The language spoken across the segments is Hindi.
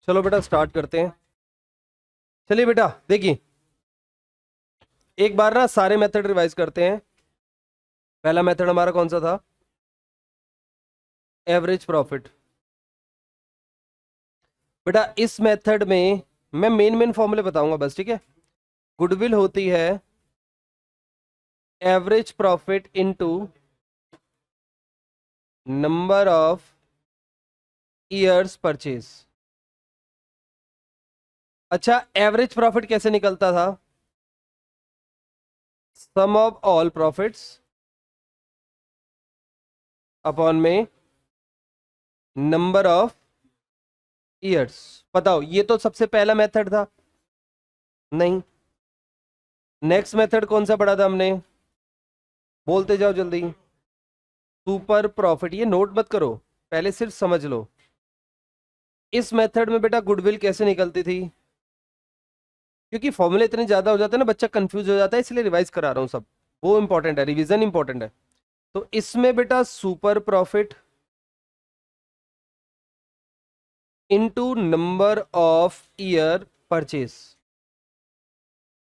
चलो बेटा स्टार्ट करते हैं। चलिए बेटा देखिए, एक बार ना सारे मेथड रिवाइज करते हैं। पहला मेथड हमारा कौन सा था? Average profit. बेटा इस मेथड में मैं मेन मेन फॉर्मूले बताऊंगा बस, ठीक है। गुडविल होती है average profit into number of years purchase. अच्छा, एवरेज प्रॉफिट कैसे निकलता था? सम ऑफ ऑल प्रॉफिट्स अपॉन में नंबर ऑफ ईयर्स। बताओ, ये तो सबसे पहला मेथड था। नहीं, नेक्स्ट मेथड कौन सा पढ़ा था हमने? बोलते जाओ जल्दी। Super profit. ये नोट मत करो, पहले सिर्फ समझ लो। इस मेथड में बेटा गुडविल कैसे निकलती थी? क्योंकि फॉर्मूले इतने ज्यादा हो जाते हैं ना, बच्चा कंफ्यूज हो जाता है, इसलिए रिवाइज करा रहा हूं सब। वो इंपॉर्टेंट है, रिवीजन इंपॉर्टेंट है। तो इसमें बेटा super profit into number of year purchase,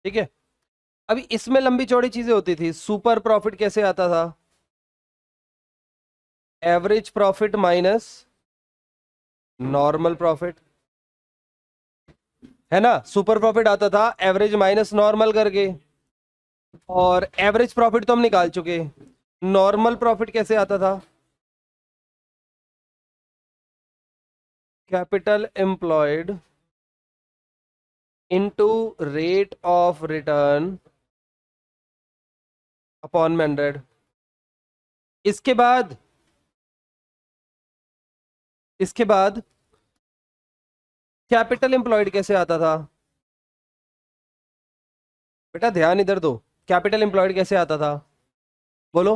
ठीक है। अभी इसमें लंबी चौड़ी चीजें होती थी। सुपर प्रॉफिट कैसे आता था? Average profit minus normal profit, है ना। सुपर प्रॉफिट आता था एवरेज माइनस नॉर्मल करके, और एवरेज प्रॉफिट तो हम निकाल चुके। नॉर्मल प्रॉफिट कैसे आता था? Capital employed into rate of return upon में 100। इसके बाद कैपिटल एम्प्लॉयड कैसे आता था? बेटा ध्यान इधर दो। कैपिटल एम्प्लॉयड कैसे आता था? बोलो।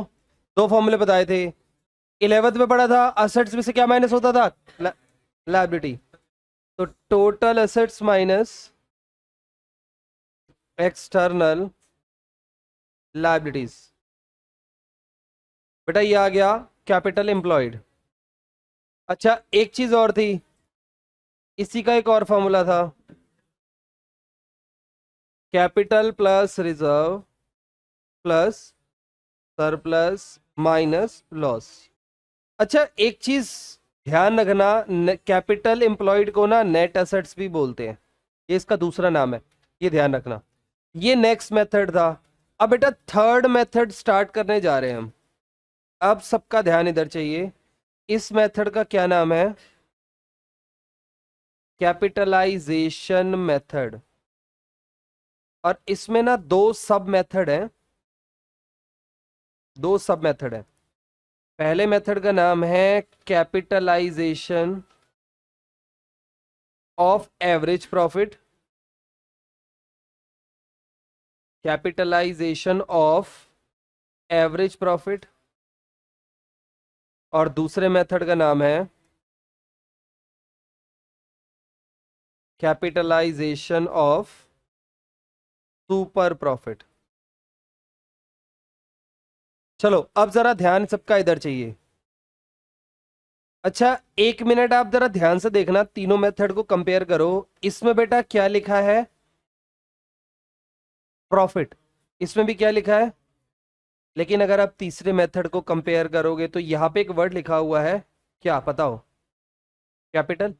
दो फॉर्मूले बताए थे। 11th में पढ़ा था, असेट्स में से क्या माइनस होता था? लायबिलिटी। तो total assets minus external liabilities. बेटा ये आ गया कैपिटल एम्प्लॉयड। अच्छा, एक चीज और थी, इसी का एक और फॉर्मूला था। Capital plus reserve plus surplus minus loss. अच्छा, एक चीज ध्यान रखना, कैपिटल एम्प्लॉयड को ना नेट एसेट्स भी बोलते हैं, ये इसका दूसरा नाम है, ये ध्यान रखना। ये नेक्स्ट मेथड था। अब बेटा थर्ड मेथड स्टार्ट करने जा रहे हैं हम। अब सबका ध्यान इधर चाहिए। इस मेथड का क्या नाम है? Capitalisation method. और इसमें ना दो सब मेथड हैं। दो सब मेथड है। पहले मेथड का नाम है capitalisation of average profit. Capitalisation of average profit. और दूसरे मेथड का नाम है कैपिटलाइजेशन ऑफ सुपर प्रॉफिट। चलो अब जरा ध्यान सबका इधर चाहिए। अच्छा, एक मिनट आप जरा ध्यान से देखना, तीनों मेथड को कंपेयर करो। इसमें बेटा क्या लिखा है? प्रॉफिट। इसमें भी क्या लिखा है? लेकिन अगर आप तीसरे मेथड को कंपेयर करोगे तो यहां पे एक वर्ड लिखा हुआ है, क्या पता हो? कैपिटल।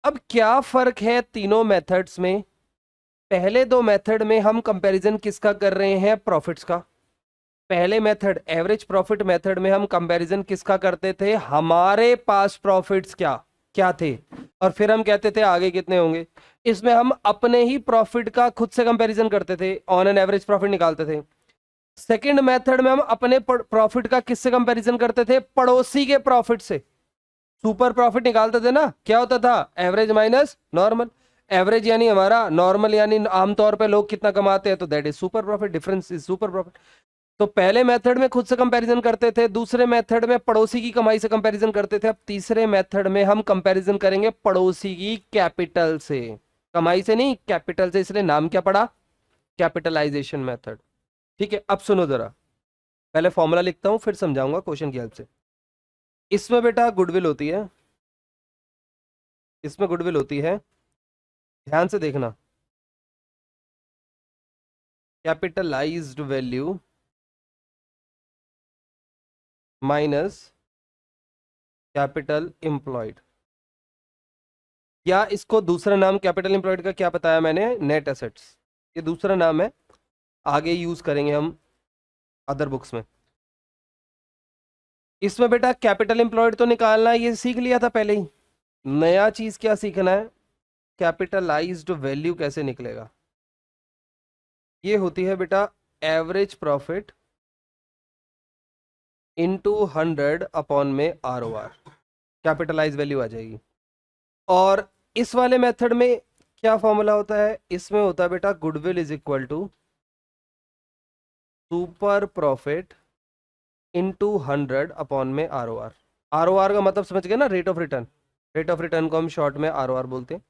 अब क्या फर्क है तीनों मेथड्स में? पहले दो मेथड में हम कंपैरिजन किसका कर रहे हैं? प्रॉफिट्स का। पहले मेथड एवरेज प्रॉफिट मेथड में हम कंपैरिजन किसका करते थे? हमारे पास प्रॉफिट्स क्या क्या थे, और फिर हम कहते थे आगे कितने होंगे। इसमें हम अपने ही प्रॉफिट का खुद से कंपैरिजन करते थे, ऑन एन एवरेज प्रॉफिट निकालते थे। सेकंड मेथड में हम अपने प्रॉफिट का किससे कंपैरिजन करते थे? पड़ोसी के प्रॉफिट से। सुपर प्रॉफिट निकालते थे ना, क्या होता था? Average minus normal. एवरेज यानी हमारा, नॉर्मल यानी आमतौर पे लोग कितना कमाते हैं, तो that is super profit, difference is super profit. तो पहले मेथड में खुद से कंपैरिजन करते थे, दूसरे मेथड में पड़ोसी की कमाई से कंपैरिजन करते थे। अब तीसरे मेथड में हम कंपैरिजन करेंगे पड़ोसी की कैपिटल से। कमाई से नहीं, कैपिटल से, इसलिए नाम क्या पड़ा? Capitalisation method. ठीक है, अब सुनो जरा, पहले फॉर्मूला लिखता हूं फिर समझाऊंगा क्वेश्चन की हेल्प से। इसमें बेटा गुडविल होती है इसमें गुडविल होती है, ध्यान से देखना, capitalised value minus capital employed, या इसको दूसरा नाम कैपिटल एम्प्लॉयड का क्या बताया मैंने, नेट एसेट्स, ये दूसरा नाम है, आगे यूज करेंगे हम अदर बुक्स में। इसमें बेटा कैपिटल एम्प्लॉयड तो निकालना है, ये सीख लिया था पहले ही। नया चीज क्या सीखना है, कैपिटलाइज्ड वैल्यू कैसे निकलेगा। ये होती है बेटा एवरेज प्रॉफिट इनटू 100 अपॉन में ROR, कैपिटलाइज वैल्यू आ जाएगी। और इस वाले मेथड में क्या फॉर्मूला होता है, इसमें होता है बेटा goodwill is equal to super profit into 100 upon में ROR। ROR का मतलब समझ गए ना, rate of return, rate of return को हम शॉर्ट में ROR बोलते हैं।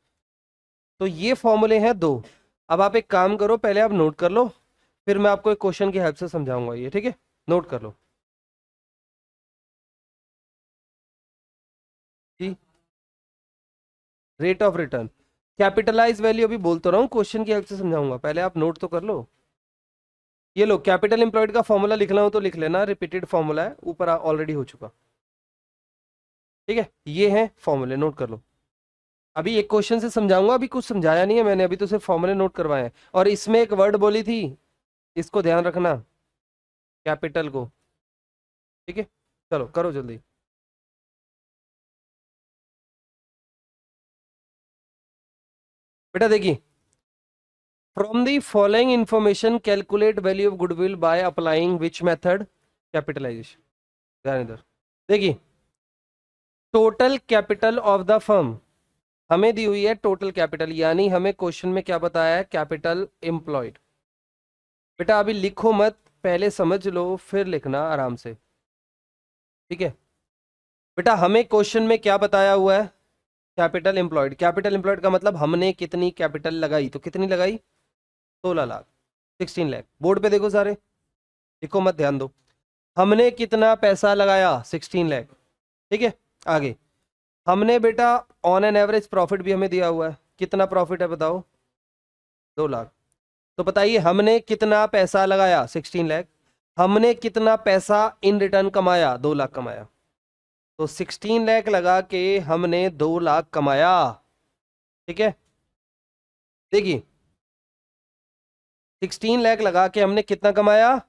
तो ये फॉर्मूले हैं दो। अब आप एक काम करो, पहले आप नोट कर लो, फिर मैं आपको एक क्वेश्चन की हेल्प से समझाऊंगा ये, ठीक है, नोट कर लो जी। Rate of return, capitalise value अभी बोलता रहा हूँ, क्वेश्चन की हेल्प से समझाऊंगा, पहले आप नोट तो कर लो। ये लो, कैपिटल एम्प्लॉयड का फॉर्मूला लिखना हो तो लिख लेना, रिपीटेड फॉर्मूला है, ऊपर ऑलरेडी हो चुका, ठीक है, ये है फॉर्मूले, नोट कर लो। अभी एक क्वेश्चन से समझाऊंगा, अभी कुछ समझाया नहीं है मैंने, अभी तो सिर्फ फॉर्मूले नोट करवाए हैं। और इसमें एक वर्ड बोली थी, इसको ध्यान रखना, कैपिटल को, ठीक है, चलो करो जल्दी। बेटा देखिए, from the following information calculate value of goodwill by applying which method, capitalisation. ध्यान इधर देखिए, total capital of the firm हमें दी हुई है, टोटल कैपिटल, यानी हमें क्वेश्चन में क्या बताया है, कैपिटल एम्प्लॉयड। बेटा अभी लिखो मत, पहले समझ लो फिर लिखना आराम से, ठीक है। बेटा हमें क्वेश्चन में क्या बताया हुआ है, कैपिटल एम्प्लॉयड। कैपिटल एम्प्लॉयड का मतलब हमने कितनी कैपिटल लगाई, तो कितनी लगाई, 16 लाख, 16 लाख। बोर्ड पे देखो सारे, लिखो मत, ध्यान दो, हमने कितना पैसा लगाया, 16 लाख, ठीक है। आगे हमने बेटा ऑन एन एवरेज प्रॉफिट भी हमें दिया हुआ है, कितना प्रॉफिट है बताओ, 2 लाख। तो बताइए हमने कितना पैसा लगाया, 16 लाख, हमने कितना पैसा इन रिटर्न कमाया, 2 लाख कमाया। तो 16 लाख लगा के हमने 2 लाख कमाया, ठीक है। देखिए 16 लाख लगा के हमने कितना कमाया,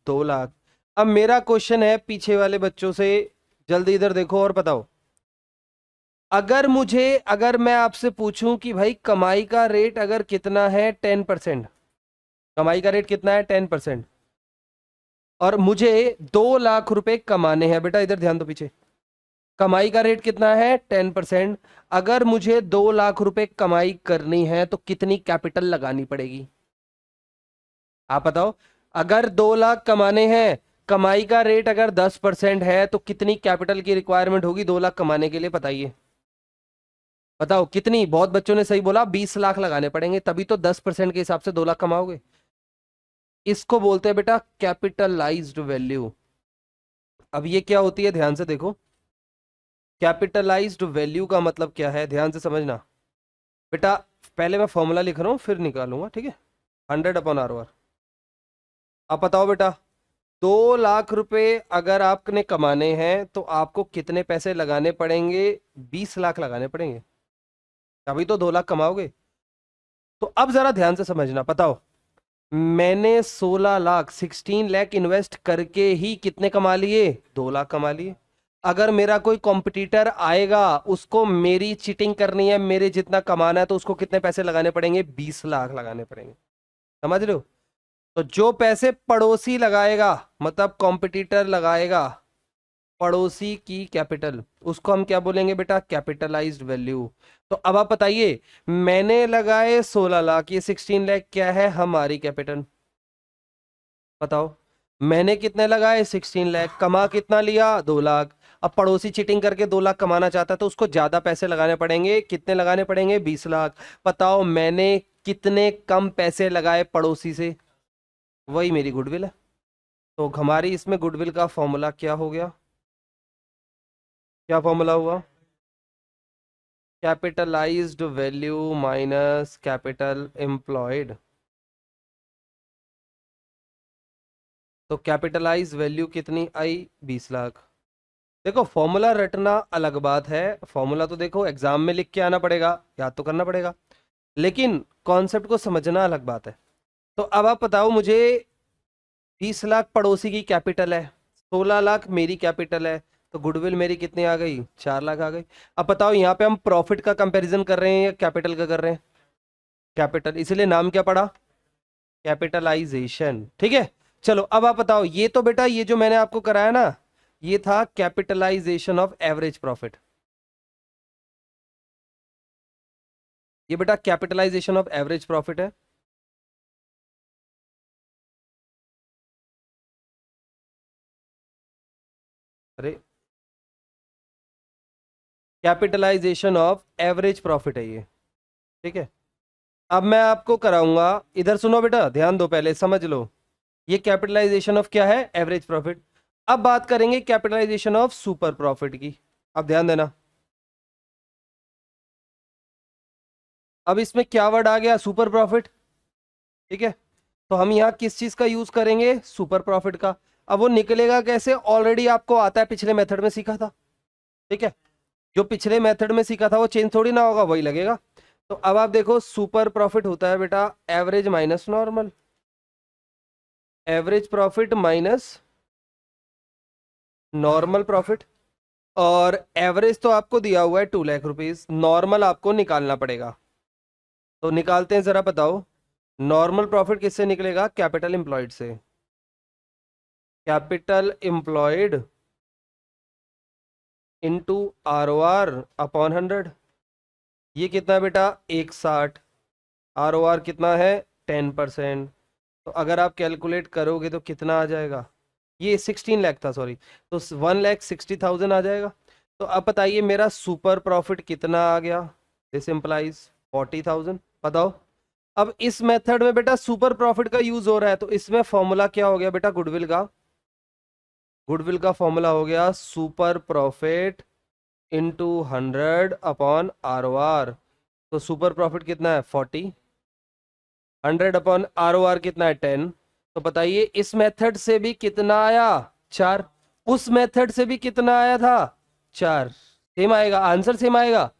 2 लाख। अब मेरा क्वेश्चन है पीछे वाले बच्चों से, जल्दी इधर देखो और बताओ, अगर मैं आपसे पूछूं कि भाई कमाई का रेट अगर कितना है, 10%, कमाई का रेट कितना है, 10%, और मुझे 2 लाख रुपए कमाने हैं, बेटा इधर ध्यान दो पीछे, कमाई का रेट कितना है, 10%, अगर मुझे 2 लाख रुपए कमाई करनी है तो कितनी कैपिटल लगानी पड़ेगी, आप बताओ। अगर 2 लाख कमाने हैं, कमाई का रेट अगर 10% है, तो कितनी कैपिटल की रिक्वायरमेंट होगी 2 लाख कमाने के लिए, बताइए, बताओ कितनी। बहुत बच्चों ने सही बोला, 20 लाख लगाने पड़ेंगे, तभी तो 10% के हिसाब से 2 लाख कमाओगे। इसको बोलते हैं बेटा कैपिटलाइज्ड वैल्यू। अब ये क्या होती है, ध्यान से देखो, कैपिटलाइज्ड वैल्यू का मतलब क्या है, ध्यान से समझना बेटा। पहले मैं फॉर्मूला लिख रहा हूं, फिर निकालूंगा, ठीक है। 100/ROR। अब बताओ बेटा, 2 लाख रुपए अगर आपने कमाने हैं तो आपको कितने पैसे लगाने पड़ेंगे, 20 लाख लगाने पड़ेंगे, तभी तो 2 लाख कमाओगे। तो अब जरा ध्यान से समझना, बताओ मैंने 16 लाख, 16 लाख इन्वेस्ट करके ही कितने कमा लिए, 2 लाख कमा लिए। अगर मेरा कोई कॉम्पिटिटर आएगा, उसको मेरी चीटिंग करनी है, मेरे जितना कमाना है, तो उसको कितने पैसे लगाने पड़ेंगे, 20 लाख लगाने पड़ेंगे, समझ रहे हो। तो जो पैसे पड़ोसी लगाएगा, मतलब कॉम्पिटिटर लगाएगा, पड़ोसी की कैपिटल, उसको हम क्या बोलेंगे बेटा, कैपिटलाइज्ड वैल्यू। तो अब आप बताइए, मैंने लगाए 16 लाख, ये 16 लाख क्या है, हमारी कैपिटल, बताओ। मैंने कितने लगाए, 16 लाख, कमा कितना लिया, 2 लाख। अब पड़ोसी चीटिंग करके 2 लाख कमाना चाहता है, तो उसको ज्यादा पैसे लगाने पड़ेंगे, कितने लगाने पड़ेंगे, 20 लाख। बताओ मैंने कितने कम पैसे लगाए पड़ोसी से, वही मेरी गुडविल है। तो हमारी इसमें गुडविल का फॉर्मूला क्या हो गया, क्या फॉर्मूला हुआ, capitalised value minus capital employed. तो कैपिटलाइज वैल्यू कितनी आई? 20 लाख। देखो फॉर्मूला रटना अलग बात है, फॉर्मूला तो देखो एग्जाम में लिख के आना पड़ेगा, याद तो करना पड़ेगा, लेकिन कॉन्सेप्ट को समझना अलग बात है। तो अब आप बताओ मुझे, 20 लाख पड़ोसी की कैपिटल है, 16 लाख मेरी कैपिटल है, तो गुडविल मेरी कितनी आ गई? 4 लाख आ गई। अब बताओ यहाँ पे हम प्रॉफिट का कंपैरिजन कर रहे हैं या कैपिटल का कर रहे हैं? कैपिटल, इसलिए नाम क्या पड़ा? कैपिटलाइजेशन। ठीक है, चलो अब आप बताओ, ये तो बेटा ये जो मैंने आपको कराया ना, ये था कैपिटलाइजेशन ऑफ एवरेज प्रॉफिट। ये बेटा कैपिटलाइजेशन ऑफ एवरेज प्रॉफिट है। अरे कैपिटलाइजेशन ऑफ एवरेज प्रॉफिट है ये। ठीक है, अब मैं आपको कराऊंगा, इधर सुनो बेटा, ध्यान दो, पहले समझ लो, ये कैपिटलाइजेशन ऑफ क्या है? Average profit. अब बात करेंगे कैपिटलाइजेशन ऑफ सुपर प्रॉफिट की। अब ध्यान देना, अब इसमें क्या वर्ड आ गया? Super profit. ठीक है, तो हम यहाँ किस चीज का यूज करेंगे? सुपर प्रॉफिट का। अब वो निकलेगा कैसे? ऑलरेडी आपको आता है, पिछले मेथड में सीखा था। ठीक है, जो पिछले मेथड में सीखा था वो चेंज थोड़ी ना होगा, वही लगेगा। तो अब आप देखो, सुपर प्रॉफिट होता है बेटा average minus normal, average profit minus normal profit. और एवरेज तो आपको दिया हुआ है 2 लाख रुपीज, नॉर्मल आपको निकालना पड़ेगा। तो निकालते हैं, जरा बताओ नॉर्मल प्रॉफिट किससे निकलेगा? कैपिटल एम्प्लॉयड से। Capital employed into ROR upon 100। ये कितना है बेटा? 160। ROR कितना है? 10%। तो अगर आप कैलकुलेट करोगे तो कितना आ जाएगा? ये 16 लाख था, सॉरी, तो 1,60,000 आ जाएगा। तो अब बताइए मेरा सुपर प्रॉफिट कितना आ गया? This implies 40,000। बताओ, अब इस मेथड में बेटा सुपर प्रॉफिट का यूज हो रहा है, तो इसमें फॉर्मूला क्या हो गया बेटा? गुडविल का। गुडविल का फॉर्मूला हो गया सुपर प्रॉफिट इंटू 100/ROR। तो सुपर प्रॉफिट कितना है? 40। 100/ROR कितना है? 10। तो बताइए इस मेथड से भी कितना आया? 4। उस मेथड से भी कितना आया था? 4। सेम आएगा, आंसर सेम आएगा,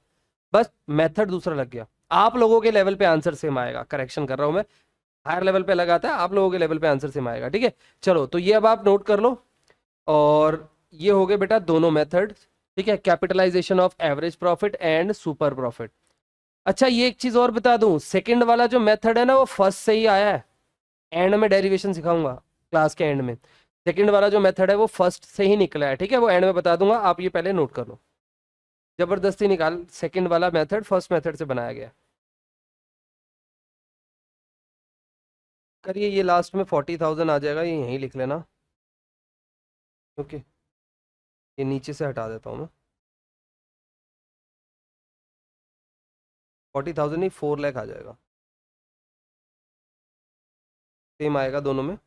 बस मेथड दूसरा लग गया। आप लोगों के लेवल पे आंसर सेम आएगा, करेक्शन कर रहा हूं मैं, हायर लेवल पे लगाता है, आप लोगों के लेवल पे आंसर सेम आएगा। ठीक है, चलो तो ये अब आप नोट कर लो। और ये हो गए बेटा दोनों मेथड। ठीक है, capitalisation of average profit and super profit. अच्छा ये एक चीज और बता दूं, सेकंड वाला जो मेथड है ना वो फर्स्ट से ही आया है। एंड में डेरिवेशन सिखाऊंगा क्लास के एंड में। सेकंड वाला जो मेथड है वो फर्स्ट से ही निकला है। ठीक है, वो एंड में बता दूंगा, आप ये पहले नोट कर लो। जबरदस्ती निकाल, सेकंड वाला मेथड फर्स्ट मेथड से बनाया गया। करिए, ये लास्ट में 40,000 आ जाएगा, ये यहीं लिख लेना। ओके, ये नीचे से हटा देता हूँ मैं। 40,000 नहीं, 4 लाख आ जाएगा, सेम आएगा दोनों में।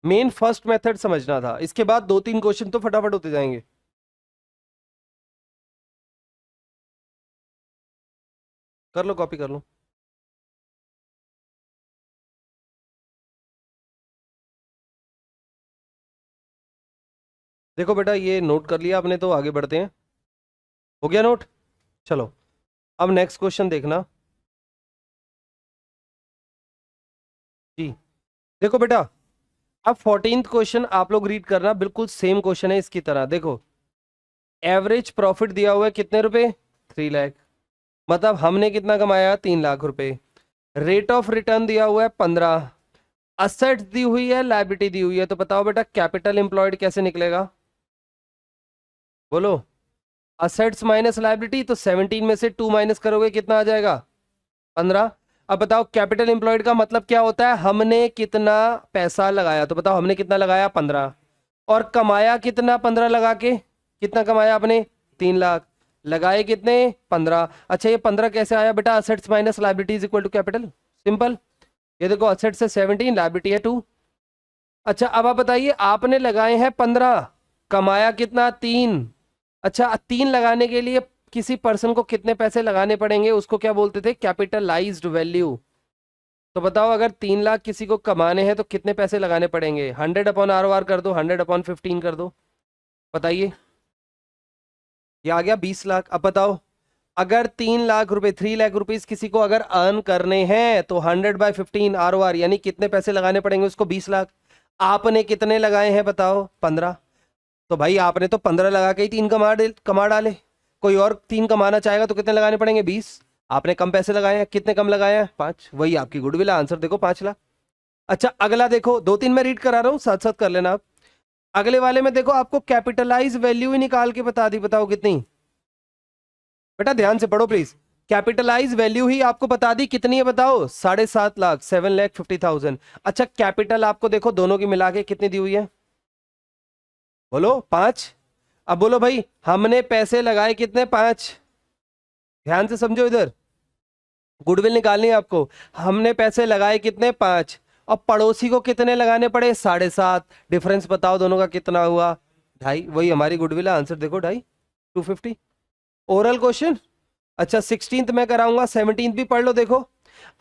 मेन फर्स्ट मेथड समझना था, इसके बाद 2-3 क्वेश्चन तो फटाफट होते जाएंगे। कर लो, कॉपी कर लो। देखो बेटा ये नोट कर लिया आपने, तो आगे बढ़ते हैं। हो गया नोट? चलो अब नेक्स्ट क्वेश्चन देखना जी। देखो बेटा, अब 14th क्वेश्चन आप लोग रीड करना, बिल्कुल सेम क्वेश्चन है इसकी तरह। देखो एवरेज प्रॉफिट दिया हुआ है कितने रुपए? 3 लाख। मतलब हमने कितना कमाया? 3 लाख रुपए। रेट ऑफ रिटर्न दिया हुआ है 15। असेट्स दी हुई है, लायबिलिटी दी हुई है, तो बताओ बेटा कैपिटल एम्प्लॉयड कैसे निकलेगा? बोलो। असेट्स माइनस लायबिलिटी, तो 17 में से 2 माइनस करोगे कितना आ जाएगा? 15। अब बताओ कैपिटल एम्प्लॉयड का मतलब क्या होता है? हमने कितना पैसा लगाया, तो बताओ हमने कितना लगाया? 15। और कमाया कितना 15 लगा के? कितना कमाया आपने? 3 लाख। लगाए कितने? 15। अच्छा ये 15 कैसे आया बेटा? Assets minus liabilities equal to capital, simple. ये देखो असेट से 17, लायबिलिटी है 2। अच्छा अब आप बताइए, आपने लगाए हैं 15, कमाया कितना 3। अच्छा 3 लगाने के लिए किसी पर्सन को कितने पैसे लगाने पड़ेंगे, उसको क्या बोलते थे, कैपिटलाइज्ड वैल्यू। तो बताओ अगर 3 लाख किसी को कमाने हैं तो कितने पैसे लगाने पड़ेंगे, 100/ROR कर दो, 100/15 कर दो, बताइए। ये आ गया 20 लाख। अब बताओ अगर 3 लाख रुपए, 3 लाख रुपीज किसी को अगर अर्न करने हैं तो 100/15 ROR, यानी कितने पैसे लगाने पड़ेंगे उसको, 20 लाख। आपने कितने लगाए हैं बताओ, 15। तो भाई आपने तो 15 लगा के ही 3 कमा डाले। कोई और 3 कमाना चाहेगा तो कितने लगाने पड़ेंगे, 20। आपने कम पैसे लगाए हैं, कितने कम लगाए हैं, 5। वही आपकी गुडविल, आंसर देखो 5 लाख। अच्छा अगला देखो, 2-3 मैं रीड करा रहा हूं, साथ साथ कर लेना आप। अगले वाले में देखो आपको कैपिटलाइज वैल्यू ही निकाल के बता दी, बताओ कितनी। बेटा ध्यान से पढ़ो प्लीज। कैपिटलाइज वैल्यू ही आपको बता दी, कितनी है बताओ, 7.5 लाख, 7,50,000। अच्छा कैपिटल आपको देखो दोनों की मिला के कितनी दी हुई है, बोलो 5। अब बोलो भाई हमने पैसे लगाए कितने, 5। ध्यान से समझो इधर, गुडविल निकालनी है आपको। हमने पैसे लगाए कितने, 5। और पड़ोसी को कितने लगाने पड़े, 7.5। डिफरेंस बताओ दोनों का कितना हुआ, 2.5। वही हमारी गुडविल है, आंसर देखो 2.5, 250। Oral question. अच्छा 16th मैं कराऊंगा, 17th भी पढ़ लो। देखो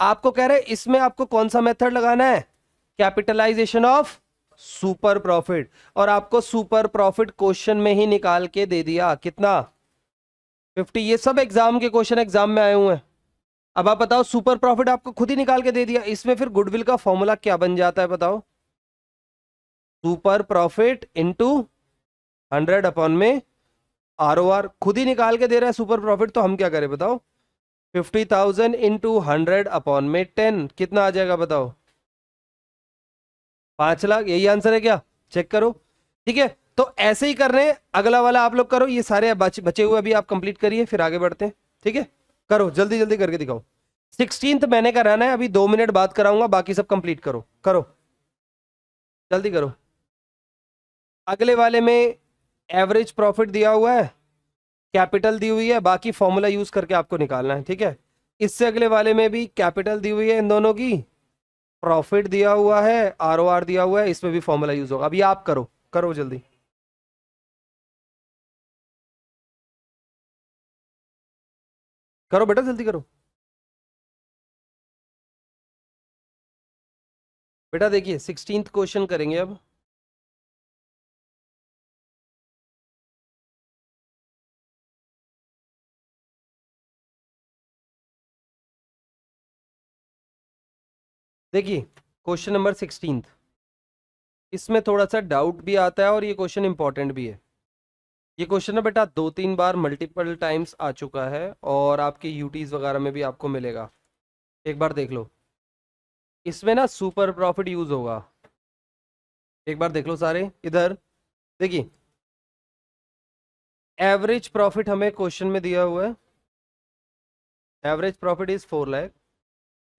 आपको कह रहे हैं इसमें आपको कौन सा मेथड लगाना है, कैपिटलाइजेशन ऑफ सुपर प्रॉफिट। और आपको सुपर प्रॉफिट क्वेश्चन में ही निकाल के दे दिया, कितना, 50। ये सब एग्जाम के क्वेश्चन एग्जाम में आए हुए हैं। अब आप बताओ, सुपर प्रॉफिट आपको खुद ही निकाल के दे दिया, इसमें फिर गुडविल का फॉर्मूला क्या बन जाता है बताओ, सुपर प्रॉफिट इंटू 100 में ROR। खुद ही निकाल के दे रहा है सुपर प्रॉफिट, तो हम क्या करें बताओ, 50,000 इंटू 100/10, कितना आ जाएगा बताओ, 5 लाख। यही आंसर है क्या, चेक करो। ठीक है तो ऐसे ही कर रहे हैं, अगला वाला आप लोग करो, ये सारे बचे हुए अभी आप कंप्लीट करिए, फिर आगे बढ़ते हैं। ठीक है करो जल्दी जल्दी करके दिखाओ। 16th मैंने कराना है, अभी 2 मिनट बाद कराऊंगा, बाकी सब कंप्लीट करो, करो जल्दी करो। अगले वाले में एवरेज प्रॉफिट दिया हुआ है, कैपिटल दी हुई है, बाकी फॉर्मूला यूज करके आपको निकालना है। ठीक है इससे अगले वाले में भी कैपिटल दी हुई है इन दोनों की, प्रॉफिट दिया हुआ है, ROR दिया हुआ है, इसमें भी फॉर्मूला यूज होगा। अभी आप करो, करो जल्दी। करो बेटा जल्दी करो। बेटा देखिए 16th क्वेश्चन करेंगे अब। देखिए क्वेश्चन नंबर 16th, इसमें थोड़ा सा डाउट भी आता है और ये क्वेश्चन इंपॉर्टेंट भी है। ये क्वेश्चन ना बेटा 2-3 बार मल्टीपल टाइम्स आ चुका है और आपके यूटीज वगैरह में भी आपको मिलेगा, एक बार देख लो। इसमें ना सुपर प्रॉफिट यूज होगा, एक बार देख लो सारे इधर। देखिए एवरेज प्रॉफिट हमें क्वेश्चन में दिया हुआ है, average profit is 4 lakh.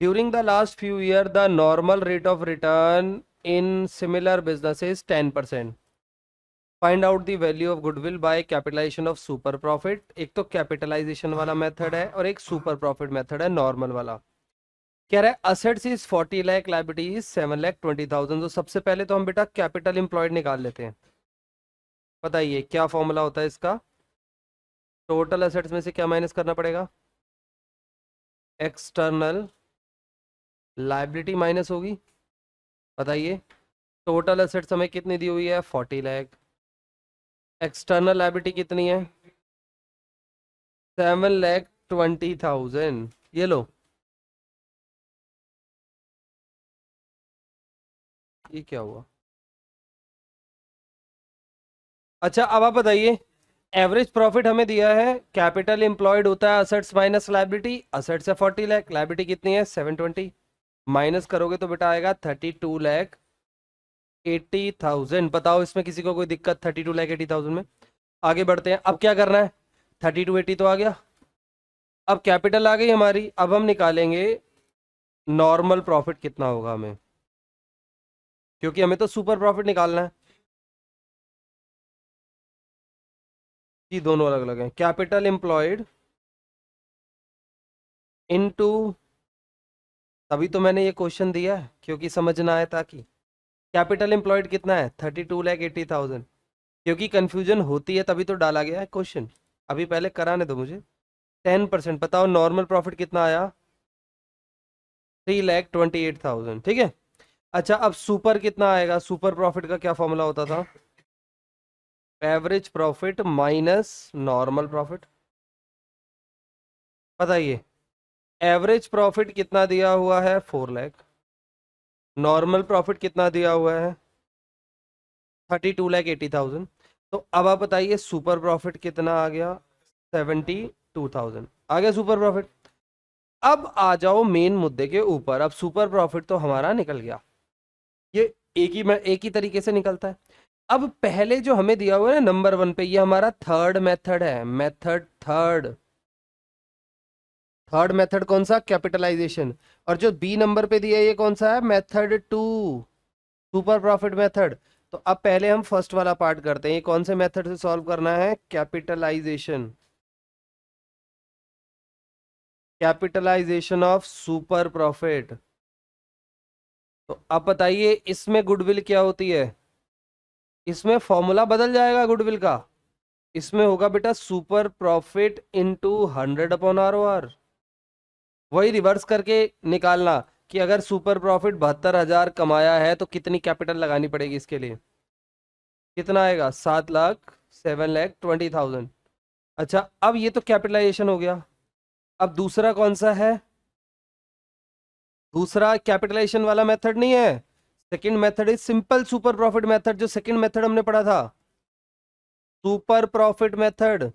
During the last few year the normal rate of return in similar business is 10%। Find out the value of goodwill by capitalisation of super profit. एक तो कैपिटलाइजेशन वाला मेथड है और एक सुपर प्रॉफिट मेथड है नॉर्मल वाला। कह रहा है assets is 40 lakh, liability is 7,20,000। तो सबसे पहले तो हम बेटा कैपिटल इंप्लॉयड निकाल लेते हैं। बताइए क्या फॉर्मूला होता है इसका, टोटल असेट्स में से क्या माइनस करना पड़ेगा, एक्सटर्नल लायबिलिटी माइनस होगी। बताइए टोटल असेट्स हमें कितनी दी हुई है, 40 लाख। एक्सटर्नल लायबिलिटी कितनी है, 7,20,000। ये लो, ये क्या हुआ। अच्छा अब आप बताइए, एवरेज प्रॉफिट हमें दिया है, कैपिटल एम्प्लॉयड होता है असेट्स माइनस लायबिलिटी, असेट्स है 40 लाख, लायबिलिटी कितनी है 720। माइनस करोगे तो बेटा आएगा 32,80,000। बताओ इसमें किसी को कोई दिक्कत, 32,80,000 में। आगे बढ़ते हैं, अब क्या करना है, 3280 तो आ गया। अब कैपिटल आ गई हमारी, अब हम निकालेंगे नॉर्मल प्रॉफिट कितना होगा हमें, क्योंकि हमें तो सुपर प्रॉफिट निकालना है। ये दोनों अलग अलग हैं, कैपिटल एम्प्लॉयड इनटू तभी तो मैंने ये क्वेश्चन दिया है, क्योंकि समझना है ताकि। कैपिटल एम्प्लॉयड कितना है? 32,80,000। क्योंकि कंफ्यूजन होती है तभी तो डाला गया है क्वेश्चन। अभी पहले कराने दो मुझे। 10% बताओ, नॉर्मल प्रॉफिट कितना आया? 3,28,000, ठीक है। अच्छा, अब सुपर कितना आएगा? सुपर प्रॉफिट का क्या फॉर्मूला होता था? Average profit minus normal profit. बताइए, एवरेज प्रॉफिट कितना दिया हुआ है? 4 लाख। नॉर्मल प्रॉफिट कितना दिया हुआ है? 32,80,000। तो अब आप बताइए सुपर प्रॉफिट कितना आ गया? 72,000 आ गया सुपर प्रॉफिट। अब आ जाओ मेन मुद्दे के ऊपर। अब सुपर प्रॉफिट तो हमारा निकल गया, ये एक ही तरीके से निकलता है। अब पहले जो हमें दिया हुआ है ना नंबर 1 पे, ये हमारा थर्ड मेथड है। Method third. थर्ड मेथड कौन सा? कैपिटलाइजेशन। और जो बी नंबर पे दिया है ये कौन सा है? Method 2, super profit method. तो अब पहले हम फर्स्ट वाला पार्ट करते हैं। ये कौन से मेथड से सॉल्व करना है? Capitalisation. Capitalisation of super profit. तो अब बताइए इसमें गुडविल क्या होती है? इसमें फॉर्मूला बदल जाएगा गुडविल का। इसमें होगा बेटा सुपर प्रॉफिट इंटू 100/ROR। वही रिवर्स करके निकालना कि अगर सुपर प्रॉफिट 72,000 कमाया है तो कितनी कैपिटल लगानी पड़ेगी इसके लिए। कितना आएगा? 7 लाख, 7,20,000। अच्छा, अब ये तो कैपिटलाइजेशन हो गया। अब दूसरा कौन सा है? दूसरा कैपिटलाइजेशन वाला मेथड नहीं है। Second method is simple super profit method, जो सेकंड मेथड हमने पढ़ा था, सुपर प्रॉफिट मेथड।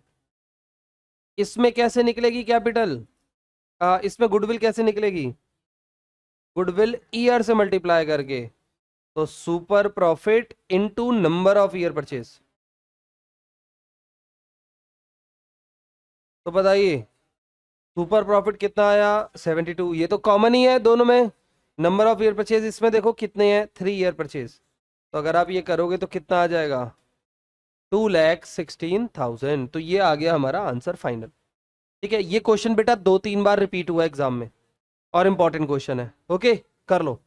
इसमें कैसे निकलेगी कैपिटल? इसमें गुडविल कैसे निकलेगी? गुडविल ईयर से मल्टीप्लाई करके। तो super profit into number of year purchase. तो बताइए सुपर प्रॉफिट कितना आया? 72। ये तो कॉमन ही है दोनों में। नंबर ऑफ ईयर परचेज इसमें देखो कितने हैं? 3 ईयर परचेज। तो अगर आप ये करोगे तो कितना आ जाएगा? 2,16,000। तो ये आ गया हमारा आंसर फाइनल। ठीक है, ये क्वेश्चन बेटा 2-3 बार रिपीट हुआ एग्जाम में और इंपॉर्टेंट क्वेश्चन है। ओके, कर लो।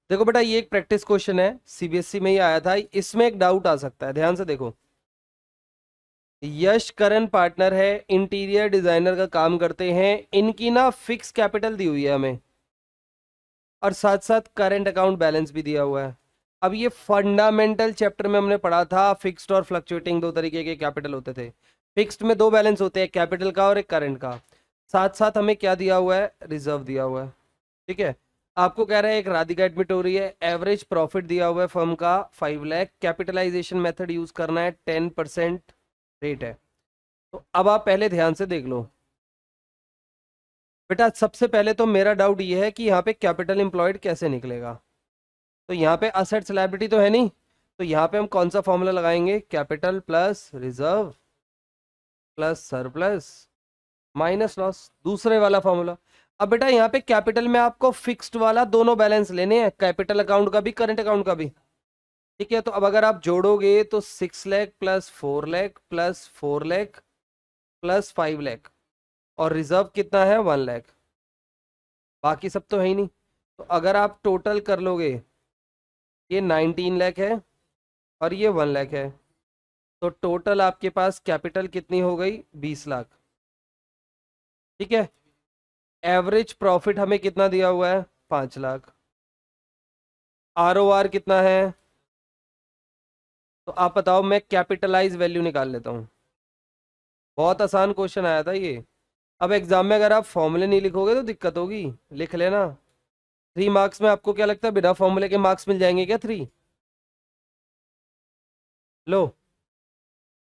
देखो बेटा, ये एक प्रैक्टिस क्वेश्चन है, सीबीएसई में ही आया था। इसमें एक डाउट आ सकता है, ध्यान से देखो। यश करण पार्टनर है, इंटीरियर डिजाइनर का काम करते हैं। इनकी ना फिक्स कैपिटल दी हुई है हमें, और साथ साथ करंट अकाउंट बैलेंस भी दिया हुआ है। अब ये फंडामेंटल चैप्टर में हमने पढ़ा था, फिक्स्ड और फ्लक्चुएटिंग दो तरीके के कैपिटल होते थे। फिक्स्ड में 2 बैलेंस होते हैं, कैपिटल का और एक करंट का। साथ साथ हमें क्या दिया हुआ है? रिजर्व दिया हुआ है। ठीक है, आपको कह रहा है एक राधिका एडमिट हो रही है, एवरेज प्रॉफिट दिया हुआ है फर्म का 5 लाख, कैपिटलाइजेशन मेथड यूज करना है, 10% रेट है। तो अब आप पहले ध्यान से देख लो बेटा। सबसे पहले तो मेरा डाउट ये है कि यहाँ पे कैपिटल एम्प्लॉयड कैसे निकलेगा। तो यहाँ पे असेट्स लायबिलिटी तो है नहीं, तो यहाँ पे हम कौन सा फॉर्मूला लगाएंगे? Capital plus reserve plus surplus minus loss, दूसरे वाला फॉर्मूला। अब बेटा यहाँ पे कैपिटल में आपको फिक्स्ड वाला दोनों बैलेंस लेने हैं, कैपिटल अकाउंट का भी करंट अकाउंट का भी। ठीक है, तो अब अगर आप जोड़ोगे तो 6 lakh plus 4 lakh plus 4 lakh plus 5 lakh, और रिजर्व कितना है? 1 लाख। बाकी सब तो है ही नहीं। तो अगर आप टोटल कर लोगे, ये 19 लाख है और ये 1 लाख है, तो टोटल आपके पास कैपिटल कितनी हो गई? 20 लाख। ठीक है, एवरेज प्रॉफिट हमें कितना दिया हुआ है? 5 लाख। ROR कितना है? तो आप बताओ, मैं कैपिटलाइज वैल्यू निकाल लेता हूँ। बहुत आसान क्वेश्चन आया था ये। अब एग्जाम में अगर आप फॉर्मूले नहीं लिखोगे तो दिक्कत होगी, लिख लेना। 3 मार्क्स में आपको क्या लगता है बिना फॉर्मूले के मार्क्स मिल जाएंगे क्या? 3। लो,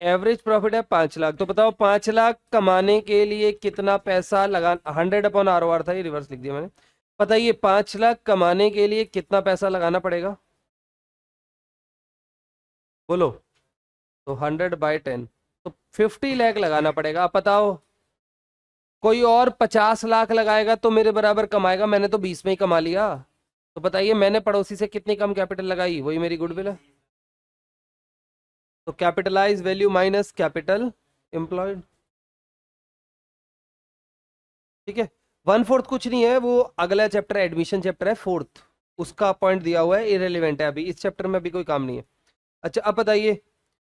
एवरेज प्रॉफिट है 5 लाख, तो बताओ 5 लाख कमाने के लिए कितना पैसा लगा? 100/ROR था, ये रिवर्स लिख दिया मैंने। बताइए 5 लाख कमाने के लिए कितना पैसा लगाना पड़ेगा? बोलो। तो 100/10 तो 50 लाख लगाना पड़ेगा। अब बताओ, कोई और 50 लाख लगाएगा तो मेरे बराबर कमाएगा, मैंने तो 20 में ही कमा लिया। तो बताइए मैंने पड़ोसी से कितनी कम कैपिटल लगाई, वही मेरी गुडविल है। तो capitalise value minus capital employed. ठीक है। 1/4 कुछ नहीं है, वो अगला चैप्टर एडमिशन चैप्टर है 4th, उसका पॉइंट दिया हुआ है, इरेलीवेंट है, अभी इस चैप्टर में अभी कोई काम नहीं है। अच्छा अब बताइए,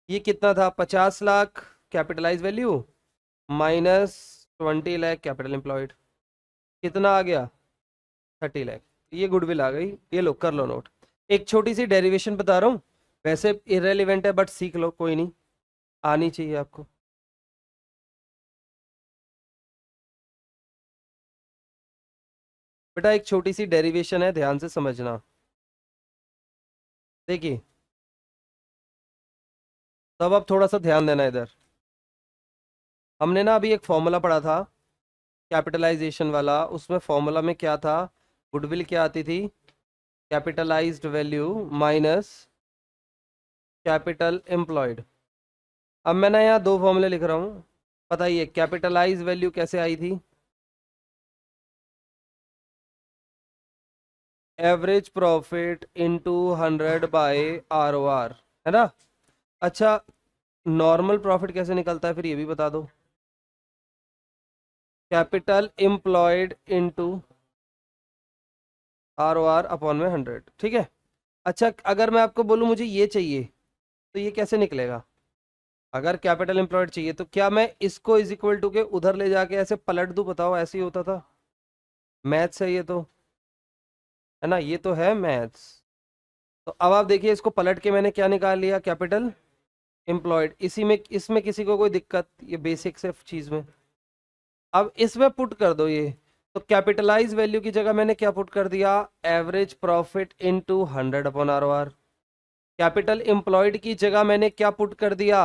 ये कितना था, 50 lakh capitalise value minus 20 lakh capital employed, कितना आ गया 30 लाख। ये गुडविल आ गई, ये लो कर लो नोट। एक छोटी सी डेरिवेशन बता रहा हूँ, वैसे इरेलीवेंट है बट सीख लो, कोई नहीं, आनी चाहिए आपको। बेटा एक छोटी सी डेरिवेशन है, ध्यान से समझना। देखिए, तब अब थोड़ा सा ध्यान देना इधर। हमने ना अभी एक फॉर्मूला पढ़ा था कैपिटलाइजेशन वाला, उसमें फॉर्मूला में क्या था, गुडविल क्या आती थी, capitalised value minus capital employed. अब मैं ना यहाँ दो फॉर्मूले लिख रहा हूँ, बताइए कैपिटलाइज वैल्यू कैसे आई थी, एवरेज प्रॉफिट इनटू 100/ROR, है ना। अच्छा, नॉर्मल प्रॉफिट कैसे निकलता है फिर ये भी बता दो, कैपिटल एम्प्लॉयड इनटू ROR/100, ठीक है। अच्छा अगर मैं आपको बोलूँ मुझे ये चाहिए, तो ये कैसे निकलेगा, अगर कैपिटल एम्प्लॉयड चाहिए तो क्या मैं इसको इज इक्वल टू के उधर ले जाके ऐसे पलट दूं, बताओ ऐसे ही होता था, मैथ्स है ये तो, है ना, ये तो है मैथ्स। तो अब आप देखिए, इसको पलट के मैंने क्या निकाल लिया, कैपिटल एम्प्लॉयड, इसी में इसमें किसी को कोई दिक्कत, ये बेसिक से चीज में। अब इसमें पुट कर दो ये, तो कैपिटलाइज वैल्यू की जगह मैंने क्या पुट कर दिया, average profit into 100/ROR। Capital employed की जगह मैंने क्या पुट कर दिया,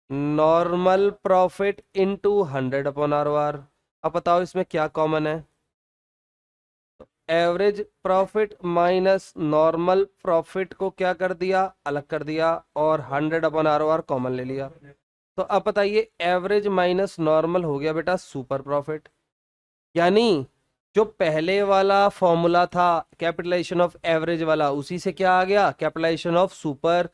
नॉर्मल प्रॉफिट इनटू 100/ROR। अब बताओ इसमें क्या कॉमन है, average profit minus normal profit को क्या कर दिया, अलग कर दिया, और 100/ROR कॉमन ले लिया। तो अब बताइए, एवरेज माइनस नॉर्मल हो गया बेटा सुपर प्रॉफिट, यानी जो पहले वाला फॉर्मूला था कैपिटलाइजेशन ऑफ एवरेज वाला, उसी से क्या आ गया, कैपिटलाइजेशन ऑफ सुपर।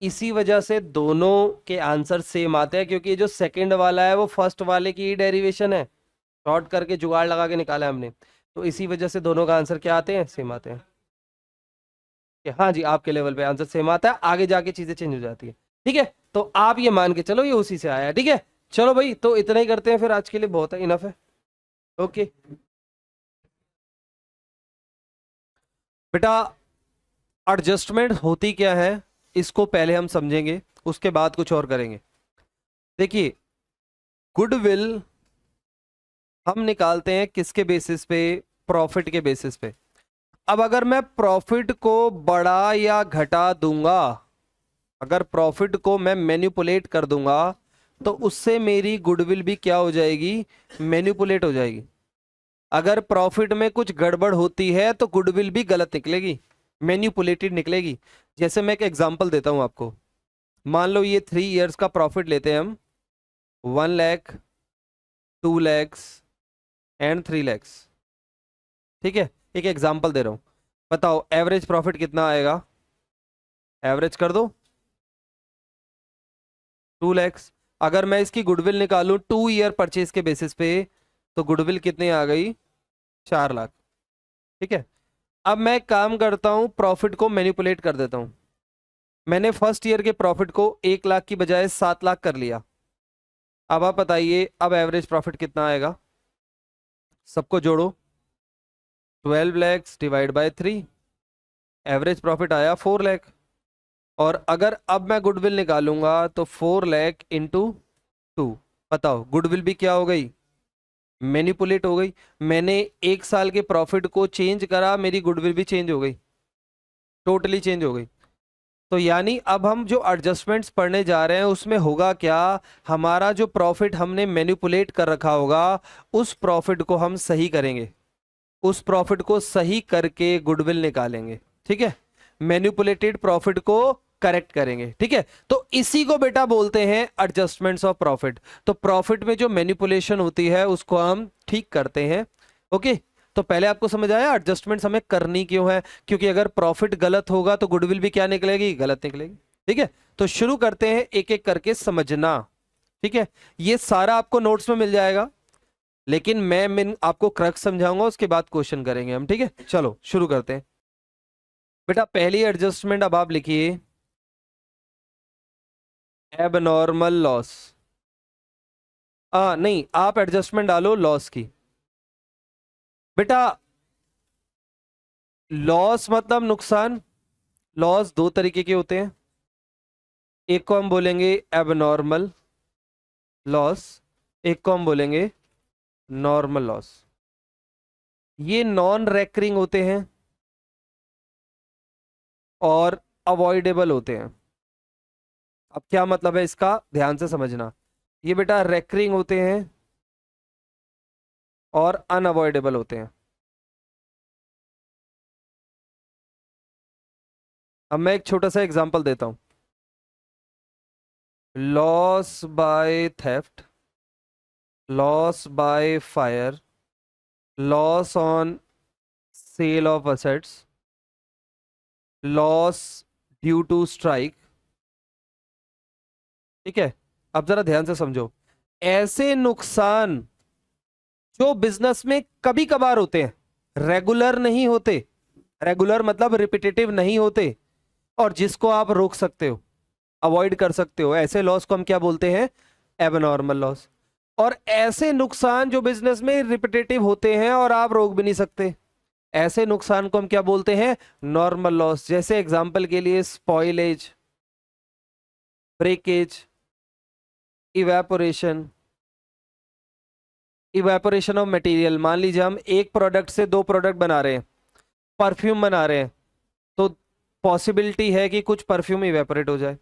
इसी वजह से दोनों के आंसर सेम आते हैं, क्योंकि ये जो सेकंड वाला है वो फर्स्ट वाले की ही डेरिवेशन है, शॉर्ट करके जुगाड़ लगा के निकाला है हमने, तो इसी वजह से दोनों का आंसर क्या आते हैं, सेम आते हैं। कि हाँ जी, आपके लेवल पे आंसर सेम आता है, आगे जाके चीजें चेंज हो जाती है। ठीक है, तो आप ये मान के चलो ये उसी से आया है। ठीक है, चलो भाई, तो इतना ही करते हैं फिर, आज के लिए बहुत है, इनफ है। ओके बेटा, एडजस्टमेंट होती क्या है इसको पहले हम समझेंगे, उसके बाद कुछ और करेंगे। देखिए, गुडविल हम निकालते हैं किसके बेसिस पे, प्रॉफिट के बेसिस पे। अब अगर मैं प्रॉफिट को बढ़ा या घटा दूंगा, अगर प्रॉफिट को मैं मैनिपुलेट कर दूंगा, तो उससे मेरी गुडविल भी क्या हो जाएगी, मैनिपुलेट हो जाएगी। अगर प्रॉफिट में कुछ गड़बड़ होती है तो गुडविल भी गलत निकलेगी, मैनिपुलेटेड निकलेगी। जैसे मैं एक एग्जांपल देता हूं आपको, मान लो ये 3 इयर्स का प्रॉफिट लेते हैं हम, 1 लाख, 2 लैक्स एंड 3 लैक्स। ठीक है, एक एग्जांपल दे रहा हूं, बताओ एवरेज प्रॉफिट कितना आएगा, एवरेज कर दो 2 लैक्स। अगर मैं इसकी गुडविल निकालूं 2 ईयर परचेज के बेसिस पे, तो गुडविल कितनी आ गई, 4 लाख। ठीक है, अब मैं एक काम करता हूं, प्रॉफिट को मैनिपुलेट कर देता हूं। मैंने फर्स्ट ईयर के प्रॉफिट को 1 लाख की बजाय 7 लाख कर लिया। अब आप बताइए, अब एवरेज प्रॉफिट कितना आएगा, सबको जोड़ो, 12 lakhs divide by 3, average profit आया 4 लाख। और अगर अब मैं गुडविल निकालूंगा तो 4 लाख इंटू 2, बताओ गुडविल भी क्या हो गई, मैनिपुलेट हो गई। मैंने 1 साल के प्रॉफिट को चेंज करा, मेरी गुडविल भी चेंज हो गई, टोटली चेंज हो गई। तो यानी अब हम जो एडजस्टमेंट्स पढ़ने जा रहे हैं उसमें होगा क्या, हमारा जो प्रॉफिट हमने मैनिपुलेट कर रखा होगा, उस प्रॉफिट को हम सही करेंगे, उस प्रॉफिट को सही करके गुडविल निकालेंगे। ठीक है, मैनिपुलेटेड प्रॉफिट को करेक्ट करेंगे, ठीक है। तो इसी को बेटा बोलते हैं एडजस्टमेंट्स ऑफ प्रॉफिट। तो प्रॉफिट में जो मैनिपुलेशन होती है उसको हम ठीक करते हैं। ओके, तो पहले आपको समझ आया एडजस्टमेंट्स हमें करनी क्यों है, क्योंकि अगर प्रॉफिट गलत होगा तो गुडविल भी क्या निकलेगी, गलत निकलेगी। ठीक है, तो शुरू करते हैं एक एक करके समझना। ठीक है, ये सारा आपको नोट्स में मिल जाएगा, लेकिन मैं आपको क्रक्स समझाऊंगा, उसके बाद क्वेश्चन करेंगे हम। ठीक है, चलो शुरू करते हैं। बेटा पहली एडजस्टमेंट अब आप लिखिए, एबनॉर्मल लॉस। नहीं, आप एडजस्टमेंट डालो लॉस की। बेटा लॉस मतलब नुकसान। लॉस दो तरीके के होते हैं, एक को हम बोलेंगे एबनॉर्मल लॉस, एक को हम बोलेंगे नॉर्मल लॉस। ये नॉन रेकरिंग होते हैं और अवॉइडेबल होते हैं। अब क्या मतलब है इसका, ध्यान से समझना। ये बेटा रेकरिंग होते हैं और अनअवॉइडेबल होते हैं। अब मैं एक छोटा सा एग्जांपल देता हूं। Loss by theft, loss by fire, loss on sale of assets, loss due to strike. ठीक है, अब जरा ध्यान से समझो। ऐसे नुकसान जो बिजनेस में कभी कभार होते हैं, रेगुलर नहीं होते, रेगुलर मतलब रिपीटेटिव नहीं होते, और जिसको आप रोक सकते हो, अवॉइड कर सकते हो, ऐसे लॉस को हम क्या बोलते हैं, एबनॉर्मल लॉस। और ऐसे नुकसान जो बिजनेस में रिपीटेटिव होते हैं और आप रोक भी नहीं सकते, ऐसे नुकसान को हम क्या बोलते हैं, नॉर्मल लॉस। जैसे एग्जांपल के लिए spoilage, breakage, evaporation, evaporation of material. मान लीजिए हम एक प्रोडक्ट से दो प्रोडक्ट बना रहे हैं, परफ्यूम बना रहे हैं, तो पॉसिबिलिटी है कि कुछ परफ्यूम इवेपोरेट हो जाए।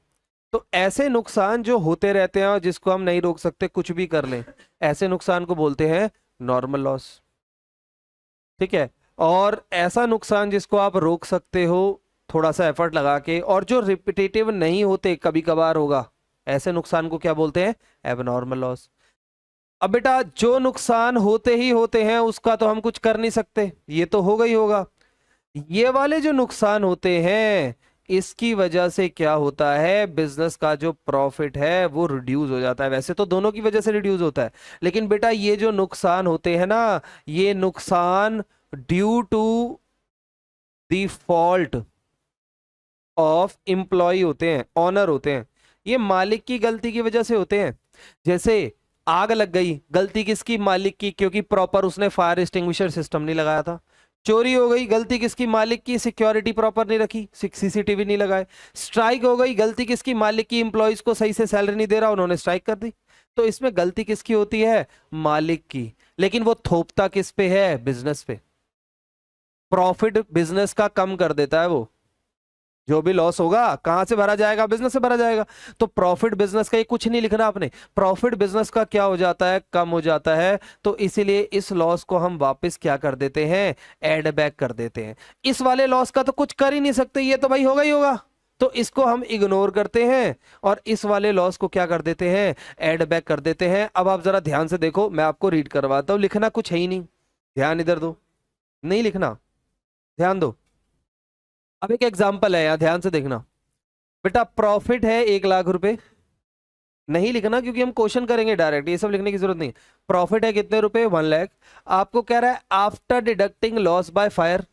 तो ऐसे नुकसान जो होते रहते हैं और जिसको हम नहीं रोक सकते, कुछ भी कर लें, ऐसे नुकसान को बोलते हैं नॉर्मल लॉस। ठीक है, और ऐसा नुकसान जिसको आप रोक सकते हो थोड़ा सा एफर्ट लगा के, और जो रिपीटेटिव नहीं होते, कभी कभार होगा, ऐसे नुकसान को क्या बोलते हैं, एबनॉर्मल लॉस। अब बेटा जो नुकसान होते ही होते हैं उसका तो हम कुछ कर नहीं सकते, ये तो होगा ही होगा। ये वाले जो नुकसान होते हैं, इसकी वजह से क्या होता है, बिजनेस का जो प्रॉफिट है वो रिड्यूस हो जाता है। वैसे तो दोनों की वजह से रिड्यूस होता है, लेकिन बेटा ये जो नुकसान होते हैं ना, ये नुकसान due to the fault of employ होते हैं, ऑनर होते हैं। ये मालिक की गलती की वजह से होते हैं। जैसे आग लग गई, गलती किसकी, मालिक की, क्योंकि प्रॉपर उसने फायर एक्सटिंग्विशर सिस्टम नहीं लगाया था। चोरी हो गई, गलती किसकी, मालिक की, सिक्योरिटी प्रॉपर नहीं रखी, सीसीटीवी नहीं लगाए। स्ट्राइक हो गई, गलती किसकी, मालिक की, इंप्लॉइज को सही से सैलरी नहीं दे रहा, उन्होंने स्ट्राइक कर दी। तो इसमें गलती किसकी होती है, मालिक की, लेकिन वो थोपता किस पे है, बिजनेस पे। प्रॉफिट बिजनेस का कम कर देता है वो, जो भी लॉस होगा कहां से भरा जाएगा, बिजनेस से भरा जाएगा। तो प्रॉफिट बिजनेस का, ये कुछ नहीं लिखना आपने, प्रॉफिट बिजनेस का क्या हो जाता है, कम हो जाता है। तो इसीलिए इस लॉस को हम वापस क्या कर देते हैं, एड बैक कर देते हैं। इस वाले लॉस का तो कुछ कर ही नहीं सकते, ये तो भाई होगा ही होगा, तो इसको हम इग्नोर करते हैं और इस वाले लॉस को क्या कर देते हैं, एड बैक कर देते हैं। अब आप जरा ध्यान से देखो, मैं आपको रीड करवाता हूं, लिखना कुछ है ही नहीं, ध्यान इधर दो, नहीं लिखना, ध्यान दो। अब एक एग्जांपल है, यहां ध्यान से देखना। बेटा प्रॉफिट है 1 लाख रुपए, नहीं लिखना क्योंकि हम क्वेश्चन करेंगे डायरेक्ट, ये सब लिखने की जरूरत नहीं। प्रॉफिट है कितने रुपए, 1 लाख। आपको कह रहा है after deducting loss by fire.